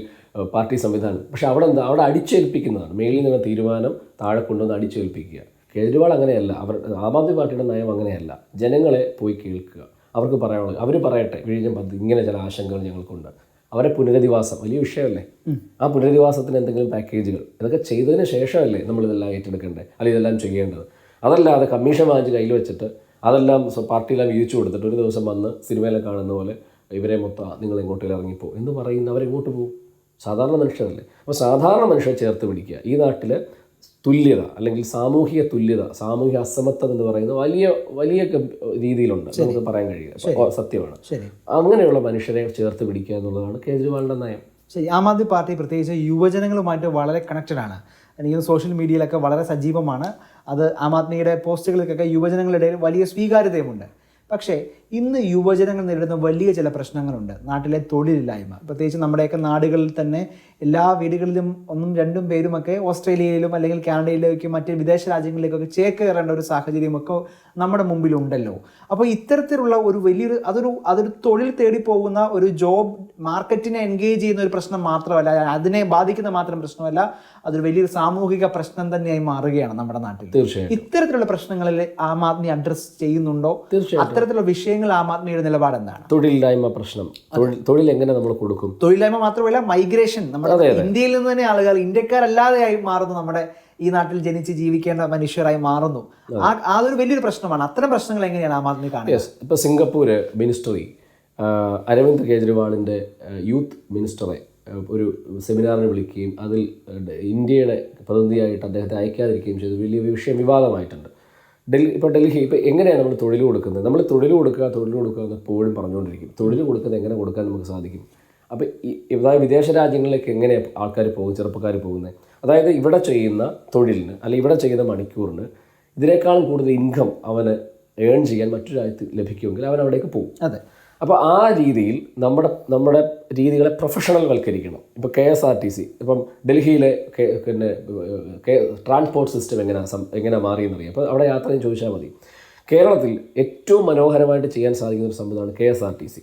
പാർട്ടി സംവിധാനം. പക്ഷെ അവിടെ അവിടെ അടിച്ചേൽപ്പിക്കുന്നതാണ്. മേളിൽ നിന്ന് തീരുമാനം താഴെ കൊണ്ടുവന്ന് അടിച്ചേൽപ്പിക്കുക. കേജ്രിവാൾ അങ്ങനെയല്ല. ആം ആദ്മി പാർട്ടിയുടെ നയം അങ്ങനെയല്ല. ജനങ്ങളെ പോയി കേൾക്കുക, അവർക്ക് പറയാനുള്ളത് അവർ പറയട്ടെ. വിഴിഞ്ഞം പദ്ധതി ഇങ്ങനെ ചില ആശങ്കകൾ ഞങ്ങൾക്കുണ്ട്. അവരെ പുനരധിവാസം വലിയ വിഷയമല്ലേ? ആ പുനരധിവാസത്തിന് എന്തെങ്കിലും പാക്കേജുകൾ ഇതൊക്കെ ചെയ്തതിന് ശേഷമല്ലേ നമ്മളിതെല്ലാം ഏറ്റെടുക്കേണ്ടത്, അല്ലെങ്കിൽ ഇതെല്ലാം ചെയ്യേണ്ടത്. അതല്ലാതെ കമ്മീഷൻ വാങ്ങിച്ച് കയ്യിൽ വെച്ചിട്ട് അതെല്ലാം പാർട്ടിയെല്ലാം വീതിച്ചു കൊടുത്തിട്ട് ഒരു ദിവസം വന്ന് സിനിമയിലെ കാണുന്ന പോലെ ഇവരെ മൊത്തം നിങ്ങൾ ഇങ്ങോട്ടേലും ഇറങ്ങിപ്പോകും എന്ന് പറയുന്ന അവരെങ്ങോട്ട് പോകും? സാധാരണ മനുഷ്യരല്ലേ? അപ്പോൾ സാധാരണ മനുഷ്യരെ ചേർത്ത് പിടിക്കുക. ഈ നാട്ടിൽ തുല്യത അല്ലെങ്കിൽ സാമൂഹിക തുല്യത, സാമൂഹിക അസമത്വം എന്ന് പറയുന്ന വലിയ വലിയ രീതിയിലുണ്ട്, നമുക്ക് പറയാൻ കഴിയുക സത്യമാണ്. അങ്ങനെയുള്ള മനുഷ്യരെ ചേർത്ത് പിടിക്കുക എന്നുള്ളതാണ് കേജ്രിവാളിൻ്റെ നയം. ശരി. ആം ആദ്മി പാർട്ടി പ്രത്യേകിച്ച് യുവജനങ്ങളുമായിട്ട് വളരെ കണക്റ്റഡാണ്. എനിക്ക് സോഷ്യൽ മീഡിയയിലൊക്കെ വളരെ സജീവമാണ്. അത് ആം ആദ്മിയുടെ പോസ്റ്റുകൾക്കൊക്കെ യുവജനങ്ങളുടെ ഇടയിൽ വലിയ സ്വീകാര്യതയുമുണ്ട്. പക്ഷേ ഇന്ന് യുവജനങ്ങൾ നേരിടുന്ന വലിയ ചില പ്രശ്നങ്ങളുണ്ട്. നാട്ടിലെ തൊഴിലില്ലായ്മ, പ്രത്യേകിച്ച് നമ്മുടെയൊക്കെ നാടുകളിൽ തന്നെ എല്ലാ വീടുകളിലും 1-2 പേരുമൊക്കെ ഓസ്ട്രേലിയയിലും അല്ലെങ്കിൽ കാനഡയിലേക്കും മറ്റ് വിദേശ രാജ്യങ്ങളിലേക്കൊക്കെ ചേക്കേറേണ്ട ഒരു സാഹചര്യമൊക്കെ നമ്മുടെ മുമ്പിലുണ്ടല്ലോ. അപ്പോൾ ഇത്തരത്തിലുള്ള ഒരു വലിയൊരു അതൊരു തൊഴിൽ തേടി പോകുന്ന ഒരു ജോബ് മാർക്കറ്റിനെ എൻഗേജ് ചെയ്യുന്ന ഒരു പ്രശ്നം മാത്രമല്ല, അതിനെ ബാധിക്കുന്ന മാത്രം പ്രശ്നമല്ല, അതൊരു വലിയൊരു സാമൂഹിക പ്രശ്നം തന്നെയായി മാറുകയാണ് നമ്മുടെ നാട്ടിൽ. തീർച്ചയായും ഇത്തരത്തിലുള്ള പ്രശ്നങ്ങളിൽ ആം ആദ്മി അഡ്രസ് ചെയ്യുന്നുണ്ടോ? അത്തരത്തിലുള്ള വിഷയങ്ങൾ ആം ആദ്മിയുടെ നിലപാട് എന്താണ്? തൊഴിലില്ലായ്മ പ്രശ്നം, തൊഴിൽ എങ്ങനെ നമ്മൾ കൊടുക്കും? തൊഴിലില്ലായ്മ മാത്രമല്ല, മൈഗ്രേഷൻ. നമ്മുടെ ഇന്ത്യയിൽ നിന്ന് തന്നെ ആളുകൾ ഇന്ത്യക്കാരല്ലാതെയായി മാറുന്നു, നമ്മുടെ ഈ നാട്ടിൽ ജനിച്ച് ജീവിക്കേണ്ട മനുഷ്യരായി മാറുന്നു. അതൊരു വലിയൊരു പ്രശ്നമാണ്. അത്തരം പ്രശ്നങ്ങൾ എങ്ങനെയാണ് ആം ആദ്മി കാണുന്നത്? ഇപ്പോൾ സിംഗപ്പൂര് മിനിസ്റ്ററി അരവിന്ദ് കേജ്രിവാളിൻ്റെ യൂത്ത് മിനിസ്റ്ററെ ഒരു സെമിനാറിന് വിളിക്കുകയും അതിൽ ഇന്ത്യയുടെ പ്രതിനിധിയായിട്ട് അദ്ദേഹത്തെ അയക്കാതിരിക്കുകയും ചെയ്തു. വലിയ വിഷയം വിവാദമായിട്ടുണ്ട്. ഡൽഹി ഇപ്പോൾ എങ്ങനെയാണ് നമ്മൾ തൊഴിൽ കൊടുക്കുന്നത്? നമ്മൾ തൊഴിൽ കൊടുക്കുക എന്ന് എപ്പോഴും പറഞ്ഞുകൊണ്ടിരിക്കും. തൊഴിൽ കൊടുക്കുന്നത് എങ്ങനെ കൊടുക്കാൻ നമുക്ക് സാധിക്കും? അപ്പോൾ അതായത് വിദേശ രാജ്യങ്ങളിലേക്ക് എങ്ങനെ ആൾക്കാർ പോകും, ചെറുപ്പക്കാർ പോകുന്നത്? അതായത് ഇവിടെ ചെയ്യുന്ന തൊഴിലിന് അല്ലെങ്കിൽ ഇവിടെ ചെയ്യുന്ന മണിക്കൂറിന് ഇതിനേക്കാളും കൂടുതൽ ഇൻകം അവന് ഏൺ ചെയ്യാൻ മറ്റൊരു രാജ്യത്ത് ലഭിക്കുമെങ്കിൽ അവൻ അവിടേക്ക് പോകും. അതെ. അപ്പോൾ ആ രീതിയിൽ നമ്മുടെ രീതികളെ പ്രൊഫഷണൽ വൽക്കരിക്കണം. ഇപ്പോൾ KSRTC ഇപ്പം ഡൽഹിയിലെ പിന്നെ ട്രാൻസ്പോർട്ട് സിസ്റ്റം എങ്ങനെ മാറിയെന്നറിയാം. അപ്പോൾ അവിടെ യാത്രയും ചോദിച്ചാൽ മതി. കേരളത്തിൽ ഏറ്റവും മനോഹരമായിട്ട് ചെയ്യാൻ സാധിക്കുന്ന ഒരു സംവിധാനമാണ് KSRTC.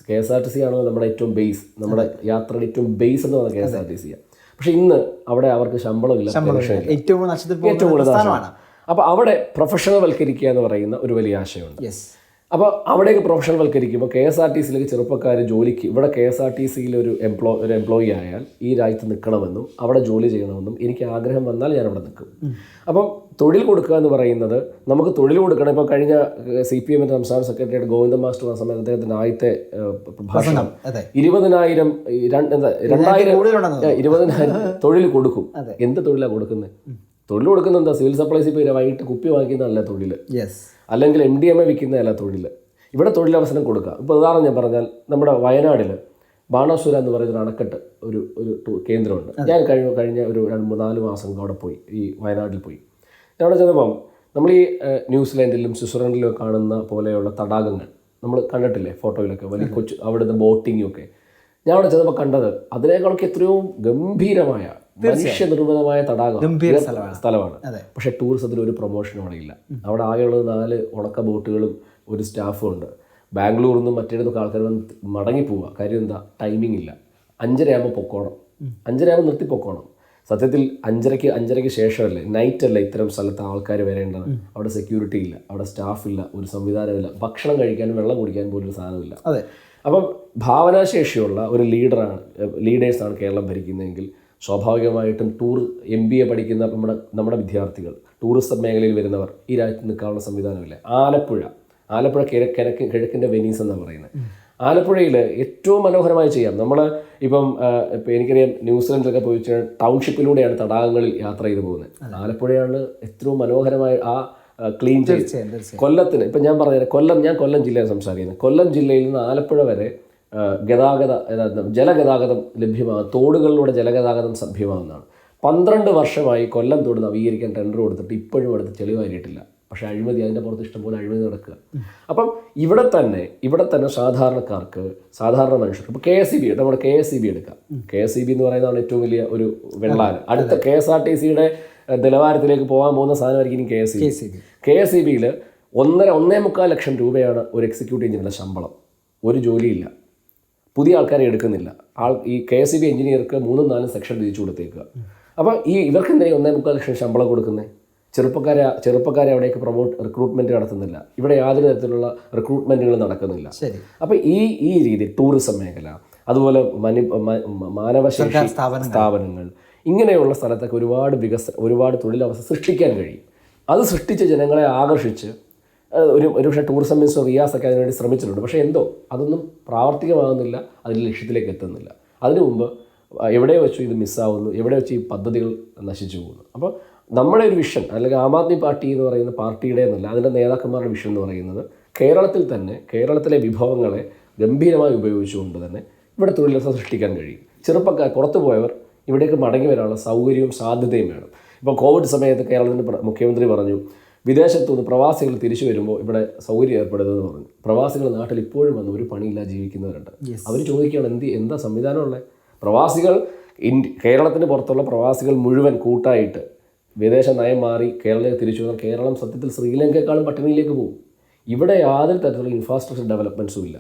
KSRTC ആണല്ലോ നമ്മുടെ ഏറ്റവും ബേസ്, നമ്മുടെ യാത്രയുടെ ഏറ്റവും ബേസ് എന്ന് പറയുന്നത് KSRTC. പക്ഷെ ഇന്ന് അവിടെ അവർക്ക് ശമ്പളമില്ല, ഏറ്റവും കൂടുതൽ. അപ്പോൾ അവിടെ പ്രൊഫഷണൽ വൽക്കരിക്കുക എന്ന് പറയുന്ന ഒരു വലിയ ആശയമുണ്ട്. അപ്പോൾ അവിടേക്ക് പ്രൊഫഷണൽ വൽക്കരിക്കുമ്പോൾ KSRTCയിലേക്ക് ചെറുപ്പക്കാർ ജോലിക്ക്, ഇവിടെ KSRTCയിൽ ഒരു എംപ്ലോയി ആയാൽ ഈ രാജ്യത്ത് നിൽക്കണമെന്നും അവിടെ ജോലി ചെയ്യണമെന്നും എനിക്ക് ആഗ്രഹം വന്നാൽ ഞാൻ അവിടെ നിൽക്കും. അപ്പം തൊഴിൽ കൊടുക്കുക എന്ന് പറയുന്നത്, നമുക്ക് തൊഴിൽ കൊടുക്കണം. ഇപ്പോൾ കഴിഞ്ഞ CPM സംസ്ഥാന സെക്രട്ടറിയായിട്ട് ഗോവിന്ദൻ മാസ്റ്റർ വന്ന സമയത്ത് അദ്ദേഹത്തിൻ്റെ ആദ്യത്തെ ഭാഷണം 20,000 തൊഴിൽ കൊടുക്കും. എന്ത് തൊഴിലാണ് കൊടുക്കുന്നത്? തൊഴിൽ കൊടുക്കുന്ന എന്താ? സിവിൽ സപ്ലൈസ് ഇപ്പോൾ വൈകിട്ട് കുപ്പി വാങ്ങിക്കുന്നതല്ല തൊഴിൽ, അല്ലെങ്കിൽ MDMA വിൽക്കുന്നതല്ല തൊഴിൽ. ഇവിടെ തൊഴിലവസരം കൊടുക്കുക. ഇപ്പോൾ ഉദാഹരണം ഞാൻ പറഞ്ഞാൽ, നമ്മുടെ വയനാട്ടിൽ ബാണാസുര എന്ന് പറയുന്നൊരു അണക്കെട്ട് ഒരു കേന്ദ്രമുണ്ട്. ഞാൻ കഴിഞ്ഞ ഒരു 2-4 മാസം അവിടെ പോയി, ഈ വയനാട്ടിൽ പോയി. അവിടെ ചെന്നപ്പം നമ്മൾ ഈ ന്യൂസിലാൻഡിലും സ്വിറ്റ്സർലൻഡിലും കാണുന്ന പോലെയുള്ള തടാകങ്ങൾ നമ്മൾ കണ്ടിട്ടില്ലേ ഫോട്ടോയിലൊക്കെ, വലിയ കൊച്ചു അവിടുത്തെ ബോട്ടിങ്ങും ഒക്കെ. ഞാൻ അവിടെ ചെന്നപ്പോൾ കണ്ടത് അതിനേക്കാളൊക്കെ എത്രയോ ഗംഭീരമായ മനുഷ്യനിർമ്മിതമായ സ്ഥലമാണ്. പക്ഷെ ടൂറിസത്തിന് ഒരു പ്രൊമോഷനും അവിടെ ഇല്ല. അവിടെ ആകെയുള്ളത് 4 ഉണക്ക ബോട്ടുകളും ഒരു സ്റ്റാഫും ഉണ്ട്. ബാംഗ്ലൂരിൽ നിന്നും മറ്റേടത്തൊക്കെ ആൾക്കാർ വന്ന് മടങ്ങിപ്പോവുക. കാര്യം എന്താ, ടൈമിംഗ് ഇല്ല. 5:30 ആകുമ്പോൾ പൊക്കോണം, 5:30 ആകുമ്പോൾ നിർത്തി പൊക്കോണം. സത്യത്തിൽ 5:30 ശേഷമല്ലേ, നൈറ്റ് അല്ല ഇത്തരം സ്ഥലത്ത് ആൾക്കാർ വരേണ്ടത്. അവിടെ സെക്യൂരിറ്റി ഇല്ല, അവിടെ സ്റ്റാഫില്ല, ഒരു സംവിധാനമില്ല, ഭക്ഷണം കഴിക്കാനും വെള്ളം കുടിക്കാനും പോലും ഒരു സാധനമില്ല. അപ്പം ഭാവനാശേഷിയുള്ള ഒരു ലീഡേഴ്സാണ് കേരളം ഭരിക്കുന്നതെങ്കിൽ സ്വാഭാവികമായിട്ടും MBA പഠിക്കുന്ന നമ്മുടെ വിദ്യാർത്ഥികൾ, ടൂറിസം മേഖലയിൽ വരുന്നവർ ഈ രാജ്യത്ത് നിൽക്കാനുള്ള സംവിധാനമില്ല. ആലപ്പുഴ കിഴക്കിൻ്റെ വെനീസ് എന്നാണ് പറയുന്നത്. ആലപ്പുഴയിൽ ഏറ്റവും മനോഹരമായി ചെയ്യാം. നമ്മൾ ഇപ്പം എനിക്കറിയാം ന്യൂസിലൻഡിലൊക്കെ പോയി വെച്ചാൽ ടൗൺഷിപ്പിലൂടെയാണ് തടാകങ്ങളിൽ യാത്ര ചെയ്ത് പോകുന്നത്. ആലപ്പുഴയാണ് ഏറ്റവും മനോഹരമായി ക്ലീൻ ചെയ്ത്. കൊല്ലത്തിന് ഇപ്പം ഞാൻ പറഞ്ഞത് ഞാൻ കൊല്ലം ജില്ലയിൽ സംസാരിക്കുന്നത്. കൊല്ലം ജില്ലയിൽ നിന്ന് ആലപ്പുഴ വരെ ജലഗതാഗതം ലഭ്യമാകും. തോടുകളിലൂടെ ജലഗതാഗതം ലഭ്യമാകുന്നതാണ്. 12 വർഷമായി കൊല്ലം തോട് നവീകരിക്കാൻ ടെൻഡർ കൊടുത്തിട്ട് ഇപ്പോഴും അടുത്ത് ചെളിവാരിയിട്ടില്ല. പക്ഷേ അഴിമതി, അതിൻ്റെ പുറത്ത് ഇഷ്ടംപോലെ അഴിമതി നടക്കുക. അപ്പം ഇവിടെ തന്നെ സാധാരണക്കാർക്ക്, സാധാരണ മനുഷ്യർക്ക് ഇപ്പോൾ നമ്മുടെ KSEB എടുക്കാം. KSEB എന്ന് പറയുന്നതാണ് ഏറ്റവും വലിയ ഒരു വെള്ളാൻ. അടുത്ത KSRTCയുടെ നിലവാരത്തിലേക്ക് പോകാൻ പോകുന്ന സാധനമായിരിക്കും ഇനി KSEBയിൽ 1.25 ലക്ഷം രൂപയാണ് ഒരു എക്സിക്യൂട്ടീവ് എഞ്ചിനീയറുടെ ശമ്പളം. ഒരു ജോലിയില്ല, പുതിയ ആൾക്കാരെ എടുക്കുന്നില്ല. ഈ KSEB എഞ്ചിനീയർക്ക് 3-4 സെക്ഷൻ തിരിച്ചു കൊടുത്തേക്കുക. അപ്പോൾ ഇവർക്ക് എന്തിനാണ് 1.25 ലക്ഷം ശമ്പളം കൊടുക്കുന്നത്? ചെറുപ്പക്കാരെ അവിടേക്ക് റിക്രൂട്ട്മെന്റ് നടത്തുന്നില്ല. ഇവിടെ യാതൊരു തരത്തിലുള്ള റിക്രൂട്ട്മെന്റുകൾ നടക്കുന്നില്ല. അപ്പോൾ ഈ രീതി ടൂറിസം മേഖല, അതുപോലെ മാനവശേഷി സ്ഥാപനങ്ങൾ, ഇങ്ങനെയുള്ള സ്ഥലത്തൊക്കെ ഒരുപാട് തൊഴിലവസരം സൃഷ്ടിക്കാൻ കഴിയും. അത് സൃഷ്ടിച്ച് ജനങ്ങളെ ആകർഷിച്ച് ഒരുപക്ഷെ ടൂറിസം മിനിസ്റ്റർ റിയാസൊക്കെ അതിനുവേണ്ടി ശ്രമിച്ചിട്ടുണ്ട്. പക്ഷേ അതൊന്നും പ്രാവർത്തികമാകുന്നില്ല, അതിൻ്റെ ലക്ഷ്യത്തിലേക്ക് എത്തുന്നില്ല. അതിനു മുമ്പ് എവിടെ വെച്ചു ഇത് മിസ്സാവുന്നു, എവിടെ വെച്ച് ഈ പദ്ധതികൾ നശിച്ചു പോകുന്നു. അപ്പോൾ നമ്മുടെ ഒരു വിഷൻ, അല്ലെങ്കിൽ ആം ആദ്മി പാർട്ടി എന്ന് പറയുന്ന പാർട്ടിയുടെ എന്നല്ല, അതിൻ്റെ നേതാക്കന്മാരുടെ വിഷൻ എന്ന് പറയുന്നത് കേരളത്തിലെ വിഭവങ്ങളെ ഗംഭീരമായി ഉപയോഗിച്ചുകൊണ്ട് തന്നെ ഇവിടെ തൊഴിലവസരം സൃഷ്ടിക്കാൻ കഴിയും. ചെറുപ്പക്കാർ പുറത്തു പോയവർ ഇവിടേക്ക് മടങ്ങി വരാനുള്ള സൗകര്യവും സാധ്യതയും വേണം. ഇപ്പോൾ കോവിഡ് സമയത്ത് കേരളത്തിൻ്റെ മുഖ്യമന്ത്രി പറഞ്ഞു, വിദേശത്തുനിന്ന് പ്രവാസികൾ തിരിച്ചു വരുമ്പോൾ ഇവിടെ സൗകര്യം ഏർപ്പെടുന്നതെന്ന് പറഞ്ഞു. പ്രവാസികൾ നാട്ടിൽ ഇപ്പോഴും വന്ന് ഒരു പണിയില്ല ജീവിക്കുന്നവരുണ്ട്. അവർ ചോദിക്കുകയാണ് എന്താ സംവിധാനമുള്ളത്? കേരളത്തിന് പുറത്തുള്ള പ്രവാസികൾ മുഴുവൻ കൂട്ടായിട്ട് വിദേശ നയം മാറി കേരളത്തിൽ തിരിച്ചു വന്നാൽ കേരളം സത്യത്തിൽ ശ്രീലങ്കയെക്കാളും പട്ടിണിയിലേക്ക് പോകും. ഇവിടെ യാതൊരു തരത്തിലുള്ള ഇൻഫ്രാസ്ട്രക്ചർ ഡെവലപ്മെൻറ്റ്സും ഇല്ല.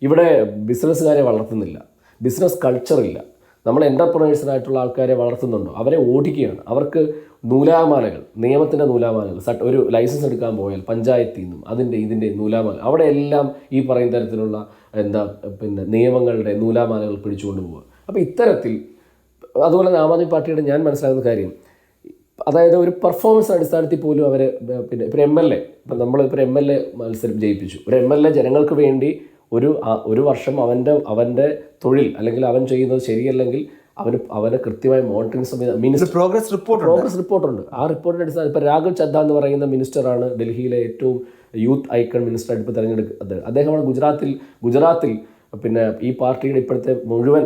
ഇവിടെ ബിസിനസ്സുകാരെ വളർത്തുന്നില്ല, ബിസിനസ് കൾച്ചറില്ല. നമ്മൾ എൻ്റർപ്രനേഴ്സിനായിട്ടുള്ള ആൾക്കാരെ വളർത്തുന്നുണ്ടോ? അവരെ ഓടിക്കുകയാണ്. അവർക്ക് നൂലാമാലകൾ, നിയമത്തിൻ്റെ നൂലാമാലകൾ, ഒരു ലൈസൻസ് എടുക്കാൻ പോയാൽ പഞ്ചായത്തിൽ നിന്നും ഇതിൻ്റെ നൂലാമാല, അവിടെ എല്ലാം ഈ പറയുന്ന തരത്തിലുള്ള നിയമങ്ങളുടെ നൂലാമാലകൾ പിടിച്ചുകൊണ്ട് പോവുക. അപ്പോൾ ഇത്തരത്തിൽ, അതുപോലെ ആം ആദ്മി പാർട്ടിയുടെ ഞാൻ മനസ്സിലാക്കുന്ന കാര്യം, അതായത് ഒരു പെർഫോമൻസ് അടിസ്ഥാനത്തിൽ പോലും അവർ ഇപ്പോൾ MLA, നമ്മളിപ്പോൾ MLA മത്സരം ജയിപ്പിച്ചു. ഒരു MLA ജനങ്ങൾക്ക് വേണ്ടി ഒരു വർഷം അവൻ്റെ തൊഴിൽ അല്ലെങ്കിൽ അവൻ ചെയ്യുന്നത് ശരിയല്ലെങ്കിൽ അവന് കൃത്യമായ മോണിറ്ററിംഗ് സംവിധാനം, പ്രോഗ്രസ് റിപ്പോർട്ടുണ്ട്. ആ റിപ്പോർട്ടിൻ്റെ അടിസ്ഥാനം ഇപ്പോൾ രാഘവ് ചദ്ദ എന്ന് പറയുന്ന മിനിസ്റ്ററാണ് ഡൽഹിയിലെ ഏറ്റവും യൂത്ത് ഐക്കൺ മിനിസ്റ്ററായിട്ട് ഇപ്പോൾ തിരഞ്ഞെടുക്കുന്നത്. അദ്ദേഹമാണ് ഗുജറാത്തിൽ ഈ പാർട്ടിയുടെ ഇപ്പോഴത്തെ മുഴുവൻ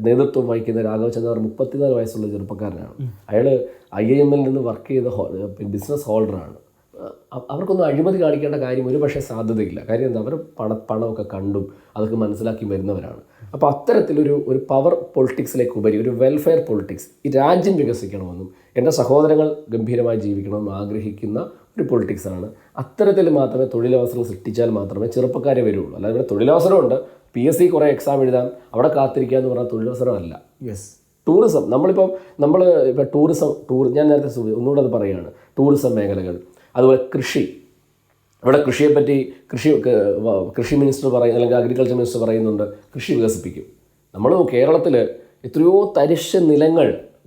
നേതൃത്വം വഹിക്കുന്ന രാഘവ് ചദ്ദ 34 വയസ്സുള്ള ചെറുപ്പക്കാരനാണ്. അയാൾ IIM നിന്ന് വർക്ക് ചെയ്ത ബിസിനസ് ഹോൾഡറാണ്. അവർക്കൊന്നും അഴിമതി കാണിക്കേണ്ട കാര്യം ഒരു പക്ഷേ സാധ്യതയില്ല. കാര്യം എന്താ, അവർ പണമൊക്കെ കണ്ടും അതൊക്കെ മനസ്സിലാക്കി വരുന്നവരാണ്. അപ്പോൾ അത്തരത്തിലൊരു പവർ പൊളിറ്റിക്സിലേക്ക് ഉപരി ഒരു വെൽഫെയർ പൊളിറ്റിക്സ്, ഈ രാജ്യം വികസിക്കണമെന്നും എൻ്റെ സഹോദരങ്ങൾ ഗംഭീരമായി ജീവിക്കണമെന്നും ആഗ്രഹിക്കുന്ന ഒരു പൊളിറ്റിക്സാണ്. അത്തരത്തിൽ മാത്രമേ തൊഴിലവസരങ്ങൾ സൃഷ്ടിച്ചാൽ മാത്രമേ ചെറുപ്പക്കാരെ വരുള്ളൂ. അല്ലാതെ ഇവിടെ തൊഴിലവസരമുണ്ട്, PSC കുറേ എക്സാം എഴുതാം, അവിടെ കാത്തിരിക്കുക എന്ന് പറഞ്ഞാൽ തൊഴിലവസരമല്ല. ടൂറിസം, നമ്മളിപ്പോൾ ടൂറിസം ഞാൻ നേരത്തെ ഒന്നുകൂടെ അത് പറയുകയാണ്. ടൂറിസം മേഖലകൾ, അതുപോലെ കൃഷി. ഇവിടെ കൃഷിയെപ്പറ്റി കൃഷി മിനിസ്റ്റർ അല്ലെങ്കിൽ അഗ്രികൾച്ചർ മിനിസ്റ്റർ പറയുന്നുണ്ട് കൃഷി വികസിപ്പിക്കും. നമ്മൾ കേരളത്തിൽ എത്രയോ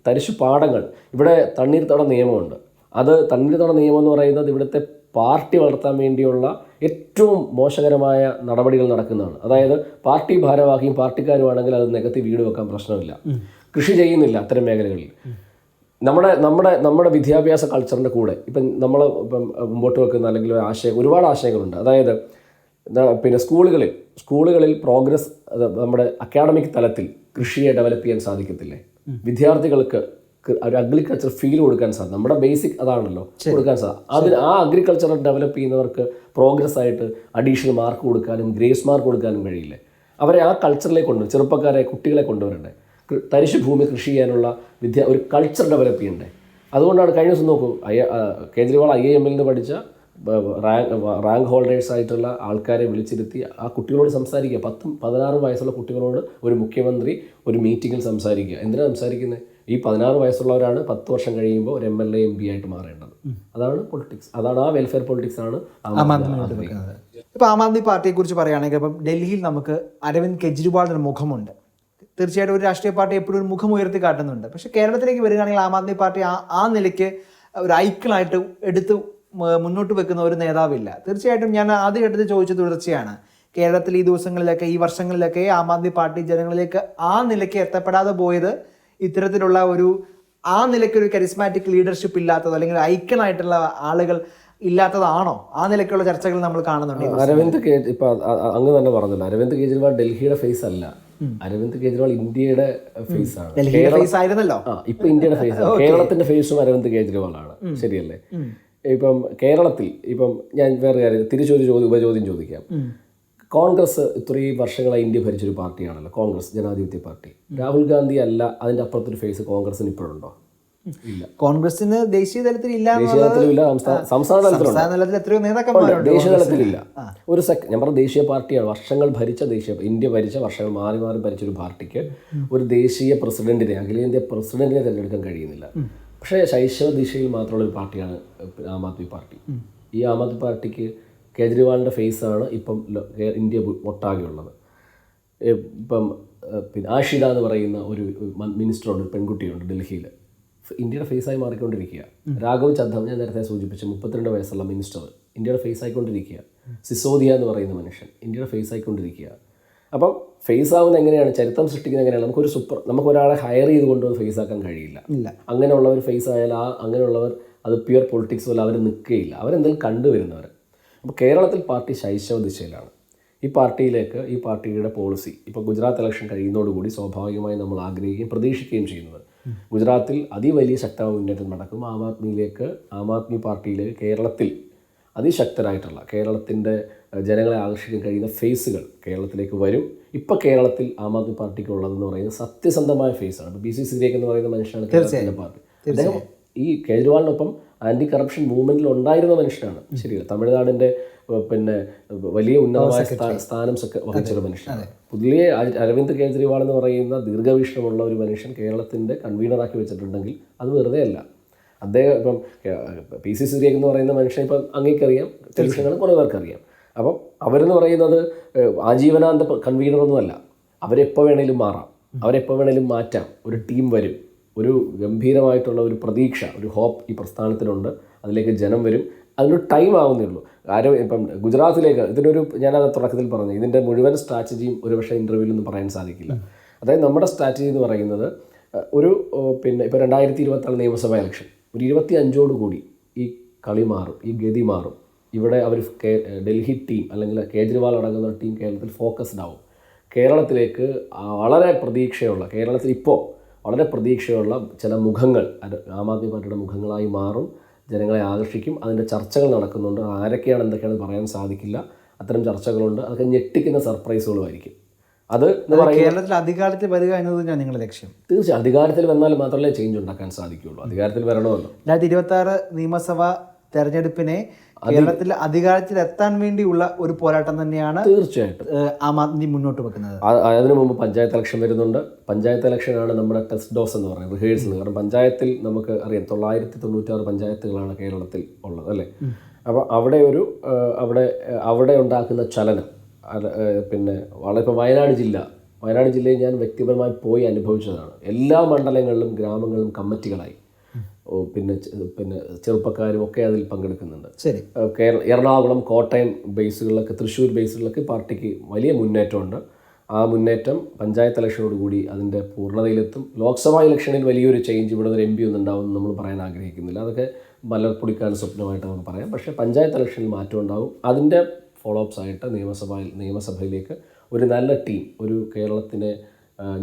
തരിശ് പാടങ്ങൾ, ഇവിടെ തണ്ണീർത്തട നിയമമുണ്ട്. തണ്ണീർത്തട നിയമം എന്ന് പറയുന്നത് ഇവിടുത്തെ പാർട്ടി വളർത്താൻ വേണ്ടിയുള്ള ഏറ്റവും മോശകരമായ നടപടികൾ നടക്കുന്നതാണ്. അതായത് പാർട്ടി ഭാരവാഹിയും പാർട്ടിക്കാരുമാണെങ്കിൽ അത് നികത്തി വീട് വെക്കാൻ പ്രശ്നമില്ല. കൃഷി ചെയ്യുന്നില്ല അത്തരം മേഖലകളിൽ. നമ്മുടെ വിദ്യാഭ്യാസ കൾച്ചറിൻ്റെ കൂടെ നമ്മൾ മുമ്പോട്ട് വെക്കുന്ന അല്ലെങ്കിൽ ഒരുപാട് ആശയങ്ങളുണ്ട്. അതായത് സ്കൂളുകളിൽ പ്രോഗ്രസ്, നമ്മുടെ അക്കാഡമിക് തലത്തിൽ കൃഷിയെ ഡെവലപ്പ് ചെയ്യാൻ സാധിക്കത്തില്ലേ? വിദ്യാർത്ഥികൾക്ക് ഒരു അഗ്രികൾച്ചർ ഫീൽ കൊടുക്കാൻ സാധിക്കും. നമ്മുടെ ബേസിക് അതാണല്ലോ, കൊടുക്കാൻ സാധിക്കും. ആ അഗ്രികൾച്ചർ ഡെവലപ്പ് ചെയ്യുന്നവർക്ക് പ്രോഗ്രസ് ആയിട്ട് അഡീഷണൽ മാർക്ക് കൊടുക്കാനും ഗ്രേസ് മാർക്ക് കൊടുക്കാനും കഴിയില്ലേ? അവരെ ആ കൾച്ചറിലേക്ക് കൊണ്ടുവരും. ചെറുപ്പക്കാരെ, കുട്ടികളെ കൊണ്ടുവരണ്ടേ? തരിശു ഭൂമി കൃഷി ചെയ്യാനുള്ള ഒരു കൾച്ചർ ഡെവലപ്പ് ചെയ്യണ്ടേ? അതുകൊണ്ടാണ് കഴിഞ്ഞ ദിവസം നോക്കൂ, കേജ്രിവാൾ IIM നിന്ന് പഠിച്ച റാങ്ക് ഹോൾഡേഴ്സ് ആയിട്ടുള്ള ആൾക്കാരെ വിളിച്ചിരുത്തി ആ കുട്ടികളോട് സംസാരിക്കുക. 10-16 വയസ്സുള്ള കുട്ടികളോട് ഒരു മുഖ്യമന്ത്രി ഒരു മീറ്റിങ്ങിൽ സംസാരിക്കുക. എന്തിനാണ് സംസാരിക്കുന്നത്? ഈ 16 വയസ്സുള്ളവരാണ് 10 വർഷം കഴിയുമ്പോൾ ഒരു MLA MP ആയിട്ട് മാറേണ്ടത്. അതാണ് പൊളിറ്റിക്സ്, അതാണ് ആ വെൽഫെയർ പൊളിറ്റിക്സ് ആണ് ആം ആദ്മി. ഇപ്പോൾ ആം ആദ്മി പാർട്ടിയെ കുറിച്ച് പറയുകയാണെങ്കിൽ ഇപ്പം ഡൽഹിയിൽ നമുക്ക് അരവിന്ദ് കെജ്രിവാളിൻ്റെ മുഖമുണ്ട്. തീർച്ചയായിട്ടും ഒരു രാഷ്ട്രീയ പാർട്ടി എപ്പോഴും ഒരു മുഖം ഉയർത്തി കാട്ടുന്നുണ്ട്. പക്ഷേ കേരളത്തിലേക്ക് വരികയാണെങ്കിൽ ആം ആദ്മി പാർട്ടി ആ നിലയ്ക്ക് ഒരു ഐക്കണായിട്ട് എടുത്ത് മുന്നോട്ട് വെക്കുന്ന ഒരു നേതാവില്ല. തീർച്ചയായിട്ടും ഞാൻ ആദ്യഘട്ടത്തിൽ ചോദിച്ച തുടർച്ചയാണ്. കേരളത്തിൽ ഈ ദിവസങ്ങളിലൊക്കെ, ഈ വർഷങ്ങളിലൊക്കെ ആം ആദ്മി പാർട്ടി ജനങ്ങളിലേക്ക് ആ നിലയ്ക്ക് എത്തപ്പെടാതെ പോയത് ഇത്തരത്തിലുള്ള ആ നിലയ്ക്ക് ഒരു കരിസ്മാറ്റിക് ലീഡർഷിപ്പ് ഇല്ലാത്തത്, അല്ലെങ്കിൽ ഐക്കണായിട്ടുള്ള ആളുകൾ ഇല്ലാത്തതാണോ? ആ നിലയ്ക്കുള്ള ചർച്ചകൾ നമ്മൾ കാണുന്നുണ്ട്. ഇപ്പൊ അങ്ങ് തന്നെ പറഞ്ഞല്ലോ, അരവിന്ദ് കെജ്രിവാൾ ഡൽഹിയുടെ ഫേസ് അല്ല. അരവിന്ദ് കെജ്രിവാൾ ഇന്ത്യയുടെ ഫേസ് ആണ്. ഫേസ് ആയിരുന്നല്ലോ, ഇപ്പൊ ഇന്ത്യയുടെ ഫേസ് ആണ്. കേരളത്തിന്റെ ഫേസും അരവിന്ദ് കെജ്രിവാൾ ആണ്. ശരിയല്ലേ? ഇപ്പം കേരളത്തിൽ ഞാൻ വേറെ കാര്യം തിരിച്ചൊരു ഉപചോദ്യം ചോദിക്കാം. കോൺഗ്രസ് ഇത്രയും വർഷങ്ങളായി ഇന്ത്യ ഭരിച്ചൊരു പാർട്ടിയാണല്ലോ, കോൺഗ്രസ് ജനാധിപത്യ പാർട്ടി. രാഹുൽ ഗാന്ധി അല്ല അതിന്റെ അപ്പുറത്തൊരു ഫേസ് കോൺഗ്രസിന് ഇപ്പോഴുണ്ടോ? ഇല്ല. കോൺഗ്രസിന് ദേശീയ തലത്തിൽ ഇല്ല, സംസ്ഥാന തലത്തിലുണ്ട്, എത്രയോ നേതാക്കന്മാരുണ്ട്. ദേശീയ തലത്തിലില്ല. ഞാൻ പറഞ്ഞ ദേശീയ പാർട്ടിയാണ്. വർഷങ്ങൾ ഭരിച്ച ഇന്ത്യ ഭരിച്ച വർഷങ്ങൾ മാറി മാറി ഭരിച്ചൊരു പാർട്ടിക്ക് ഒരു ദേശീയ പ്രസിഡന്റിനെ, അഖിലേന്ത്യാ പ്രസിഡന്റിനെ തിരഞ്ഞെടുക്കാൻ കഴിയുന്നില്ല. പക്ഷേ ശൈശവ ദിശയിൽ മാത്രമുള്ള ഒരു പാർട്ടിയാണ് ആം ആദ്മി പാർട്ടി. ഈ ആം ആദ്മി പാർട്ടിക്ക് കേജ്രിവാളിൻ്റെ ഫേസാണ് ഇപ്പം ഇന്ത്യ ഒട്ടാകെ ഉള്ളത്. പിന്നെ ആഷിത എന്ന് പറയുന്ന ഒരു മിനിസ്റ്ററുണ്ട്, ഒരു പെൺകുട്ടിയുണ്ട് ഡൽഹിയിൽ, ഇന്ത്യയുടെ ഫേസായി മാറിക്കൊണ്ടിരിക്കുക. രാഘവ് ചദ്ധം, ഞാൻ നേരത്തെ സൂചിപ്പിച്ച 32 വയസ്സുള്ള മിനിസ്റ്റർ, ഇന്ത്യയുടെ ഫേസ് ആയിക്കൊണ്ടിരിക്കുക. സിസോദിയ എന്ന് പറയുന്ന മനുഷ്യൻ ഇന്ത്യയുടെ ഫേസ് ആയിക്കൊണ്ടിരിക്കുക. അപ്പം ഫേസ് ആവുന്നത് എങ്ങനെയാണ്, ചരിത്രം സൃഷ്ടിക്കുന്നത് എങ്ങനെയാണ്? നമുക്ക് ഒരാളെ ഹയർ ചെയ്ത് കൊണ്ടുവന്ന് ഫേസ് ആക്കാൻ കഴിയില്ല. അങ്ങനെയുള്ളവർ ഫേസ് ആയാൽ അങ്ങനെയുള്ളവർ അത് പ്യുവർ പൊളിറ്റിക്സ് പോലെ അവർ നിൽക്കുകയില്ല. അവരെന്തെങ്കിലും കണ്ടുവരുന്നവർ. അപ്പോൾ കേരളത്തിൽ പാർട്ടി ശൈശവ ദിശയിലാണ്. ഈ പാർട്ടിയുടെ പോളിസി ഇപ്പോൾ ഗുജറാത്ത് ഇലക്ഷൻ കഴിയുന്നതോടുകൂടി സ്വാഭാവികമായി നമ്മൾ ആഗ്രഹിക്കുകയും പ്രതീക്ഷിക്കുകയും ചെയ്യുന്നത് ഗുജറാത്തിൽ അതിവലിയ ശക്തമായ മുന്നേറ്റം നടക്കും. ആം ആദ്മി പാർട്ടിയിലേക്ക് കേരളത്തിൽ അതിശക്തരായിട്ടുള്ള, കേരളത്തിൻ്റെ ജനങ്ങളെ ആകർഷിക്കാൻ കഴിയുന്ന ഫേസുകൾ കേരളത്തിലേക്ക് വരും. ഇപ്പോൾ കേരളത്തിൽ ആം ആദ്മി പാർട്ടിക്ക് ഉള്ളതെന്ന് പറയുന്നത് സത്യസന്ധമായ ഫേസാണ്. ഇപ്പോൾ BC സിദ്ദീഖ് എന്ന് പറയുന്ന മനുഷ്യനാണ് കേരളത്തിൻ്റെ പാർട്ടി. അദ്ദേഹം ഈ കേജ്രിവാളിനൊപ്പം ആൻറ്റി കറപ്ഷൻ മൂവ്മെൻറ്റിൽ ഉണ്ടായിരുന്ന മനുഷ്യനാണ്. ശരിയല്ല, തമിഴ്നാടിൻ്റെ പിന്നെ വലിയ ഉന്നതമായ സ്ഥാനം വഹിച്ചൊരു മനുഷ്യനാണ്. പുതിയ അരവിന്ദ് കെജ്രിവാൾ എന്ന് പറയുന്ന ദീർഘവീക്ഷണമുള്ള ഒരു മനുഷ്യൻ കേരളത്തിൻ്റെ കൺവീനറാക്കി വെച്ചിട്ടുണ്ടെങ്കിൽ അത് വെറുതെ അല്ല. അദ്ദേഹം ഇപ്പം PC സിദ്ദീഖ് എന്ന് പറയുന്ന മനുഷ്യൻ ഇപ്പം അങ്ങേക്കറിയാം, ടെലിവിഷനുകൾ കുറേ പേർക്കറിയാം. അപ്പം അവരെന്ന് പറയുന്നത് ആജീവനാന്ത കൺവീനറൊന്നുമല്ല. അവരെപ്പോൾ വേണേലും മാറാം, അവരെപ്പോൾ വേണേലും മാറ്റാം. ഒരു ടീം വരും, ഒരു ഗംഭീരമായിട്ടുള്ള ഒരു പ്രതീക്ഷ, ഒരു ഹോപ്പ് ഈ പ്രസ്ഥാനത്തിലുണ്ട്. അതിലേക്ക് ജനം വരും. അതിനൊരു ടൈം ആവുന്നേ ഉള്ളൂ. ഇപ്പം ഗുജറാത്തിലേക്ക് ഞാനത് തുടക്കത്തിൽ പറഞ്ഞു, ഇതിൻ്റെ മുഴുവൻ സ്ട്രാറ്റജിയും ഒരുപക്ഷെ ഇൻ്റർവ്യൂവിലൊന്നും പറയാൻ സാധിക്കില്ല. അതായത് നമ്മുടെ സ്ട്രാറ്റജി എന്ന് പറയുന്നത് ഇപ്പോൾ 2024 നിയമസഭാ ഇലക്ഷൻ ഒരു 25 ഈ കളി മാറും, ഈ ഗതി മാറും. ഇവിടെ ഡൽഹി ടീം അല്ലെങ്കിൽ കേജ്രിവാൾ അടങ്ങുന്ന ടീം കേരളത്തിൽ ഫോക്കസ്ഡ് ആവും. കേരളത്തിലേക്ക് കേരളത്തിൽ ഇപ്പോൾ വളരെ പ്രതീക്ഷയുള്ള ചില മുഖങ്ങൾ ആം ആദ്മി പാർട്ടിയുടെ മുഖങ്ങളായി മാറും, ജനങ്ങളെ ആകർഷിക്കും. അതിൻ്റെ ചർച്ചകൾ നടക്കുന്നുണ്ട്. ആരൊക്കെയാണ് എന്തൊക്കെയാണെന്ന് പറയാൻ സാധിക്കില്ല. അത്തരം ചർച്ചകളുണ്ട്. അതൊക്കെ ഞെട്ടിക്കുന്ന സർപ്രൈസുകളുമായിരിക്കും. അത് കേരളത്തിൽ അധികാരത്തിൽ വരിക എന്നത് നിങ്ങളുടെ ലക്ഷ്യം. തീർച്ചയായും അധികാരത്തിൽ വന്നാൽ മാത്രമേ ചേഞ്ച് ഉണ്ടാക്കാൻ സാധിക്കുകയുള്ളൂ. അധികാരത്തിൽ വരണമല്ലോ. 2026 നിയമസഭാ തെരഞ്ഞെടുപ്പിനെ കേരളത്തിൽ അധികാരത്തിൽ എത്താൻ വേണ്ടിയുള്ള ഒരു പോരാട്ടം തന്നെയാണ് തീർച്ചയായിട്ടും ആം ആദ്മി മുന്നോട്ട് വെക്കുന്നത്. അതിനു മുമ്പ് പഞ്ചായത്ത് ഇലക്ഷൻ വരുന്നുണ്ട്. പഞ്ചായത്ത് ഇലക്ഷനാണ് നമ്മുടെ ടെസ്റ്റ് ഡോസ് എന്ന് പറയുന്നത്, റിഹേഴ്സൽ. കാരണം പഞ്ചായത്തിൽ നമുക്ക് അറിയാം 996 പഞ്ചായത്തുകളാണ് കേരളത്തിൽ ഉള്ളത്, അല്ലേ? അപ്പോൾ അവിടെ ഉണ്ടാക്കുന്ന ചലനം പിന്നെ ഇപ്പോൾ വയനാട് ജില്ലയിൽ ഞാൻ വ്യക്തിപരമായി പോയി അനുഭവിച്ചതാണ്. എല്ലാ മണ്ഡലങ്ങളിലും ഗ്രാമങ്ങളിലും കമ്മിറ്റികളായി, പിന്നെ ചെറുപ്പക്കാരും ഒക്കെ അതിൽ പങ്കെടുക്കുന്നുണ്ട്. എറണാകുളം, കോട്ടയം ബേസുകളിലൊക്കെ, തൃശ്ശൂർ ബേസുകളിലൊക്കെ പാർട്ടിക്ക് വലിയ മുന്നേറ്റമുണ്ട്. ആ മുന്നേറ്റം പഞ്ചായത്ത് ഇലക്ഷനോടുകൂടി അതിൻ്റെ പൂർണ്ണതയിലെത്തും. ലോക്സഭാ ഇലക്ഷനിൽ വലിയൊരു ചേഞ്ച്, ഇവിടെ ഒരു MP ഒന്നും ഉണ്ടാവുമെന്ന് നമ്മൾ പറയാൻ ആഗ്രഹിക്കുന്നില്ല. അതൊക്കെ മലർപ്പൊടിക്കാൻ സ്വപ്നമായിട്ട് നമുക്ക് പറയാം. പക്ഷേ പഞ്ചായത്ത് ഇലക്ഷനിൽ മാറ്റം ഉണ്ടാവും. അതിൻ്റെ ഫോളോ അപ്സ് ആയിട്ട് നിയമസഭയിലേക്ക് ഒരു നല്ല ടീം, ഒരു കേരളത്തിനെ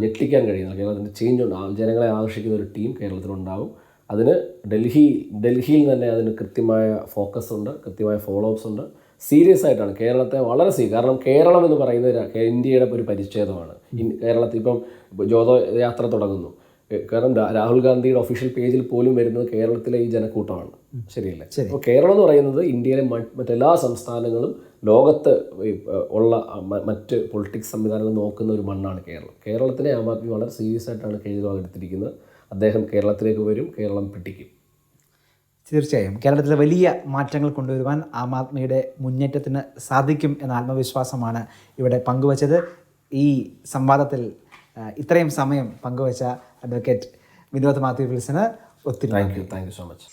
ഞെട്ടിക്കാൻ കഴിയുന്ന, കേരളത്തിൻ്റെ ചേഞ്ച് ജനങ്ങളെ ആകർഷിക്കുന്ന ഒരു ടീം കേരളത്തിലുണ്ടാവും. അതിന് ഡൽഹിയിൽ തന്നെ അതിന് കൃത്യമായ ഫോക്കസ് ഉണ്ട്, കൃത്യമായ ഫോളോ അപ്സ് ഉണ്ട്. സീരിയസ് ആയിട്ടാണ് കേരളത്തെ വളരെ കാരണം കേരളം എന്ന് പറയുന്നത് ഇന്ത്യയുടെ ഒരു പരിച്ഛേദമാണ്. കേരളത്തിൽ ഇപ്പം ജോതോ യാത്ര തുടങ്ങുന്നു. കാരണം രാഹുൽ ഗാന്ധിയുടെ ഒഫീഷ്യൽ പേജിൽ പോലും വരുന്നത് കേരളത്തിലെ ഈ ജനക്കൂട്ടമാണ്. ശരിയല്ലേ? അപ്പോൾ കേരളം എന്ന് പറയുന്നത് ഇന്ത്യയിലെ മറ്റെല്ലാ സംസ്ഥാനങ്ങളും ലോകത്ത് ഉള്ള മറ്റ് പൊളിറ്റിക്സ് സംവിധാനങ്ങൾ നോക്കുന്ന ഒരു മണ്ണാണ് കേരളം. കേരളത്തിനെ ആം ആദ്മി വളരെ സീരിയസ് ആയിട്ടാണ് കേജ്രിവാൾ എടുത്തിരിക്കുന്നത്. അദ്ദേഹം കേരളത്തിലേക്ക് വരും, കേരളം പിടിക്കും. തീർച്ചയായും കേരളത്തിലെ വലിയ മാറ്റങ്ങൾ കൊണ്ടുവരുവാൻ ആം ആദ്മിയുടെ മുന്നേറ്റത്തിന് സാധിക്കും എന്ന ആത്മവിശ്വാസമാണ് ഇവിടെ പങ്കുവച്ചത്. ഈ സംവാദത്തിൽ ഇത്രയും സമയം പങ്കുവച്ച അഡ്വക്കേറ്റ് വിനോദ് മാത്യു വിൽസന് ഒത്തിരി താങ്ക് യു സോ മച്ച്.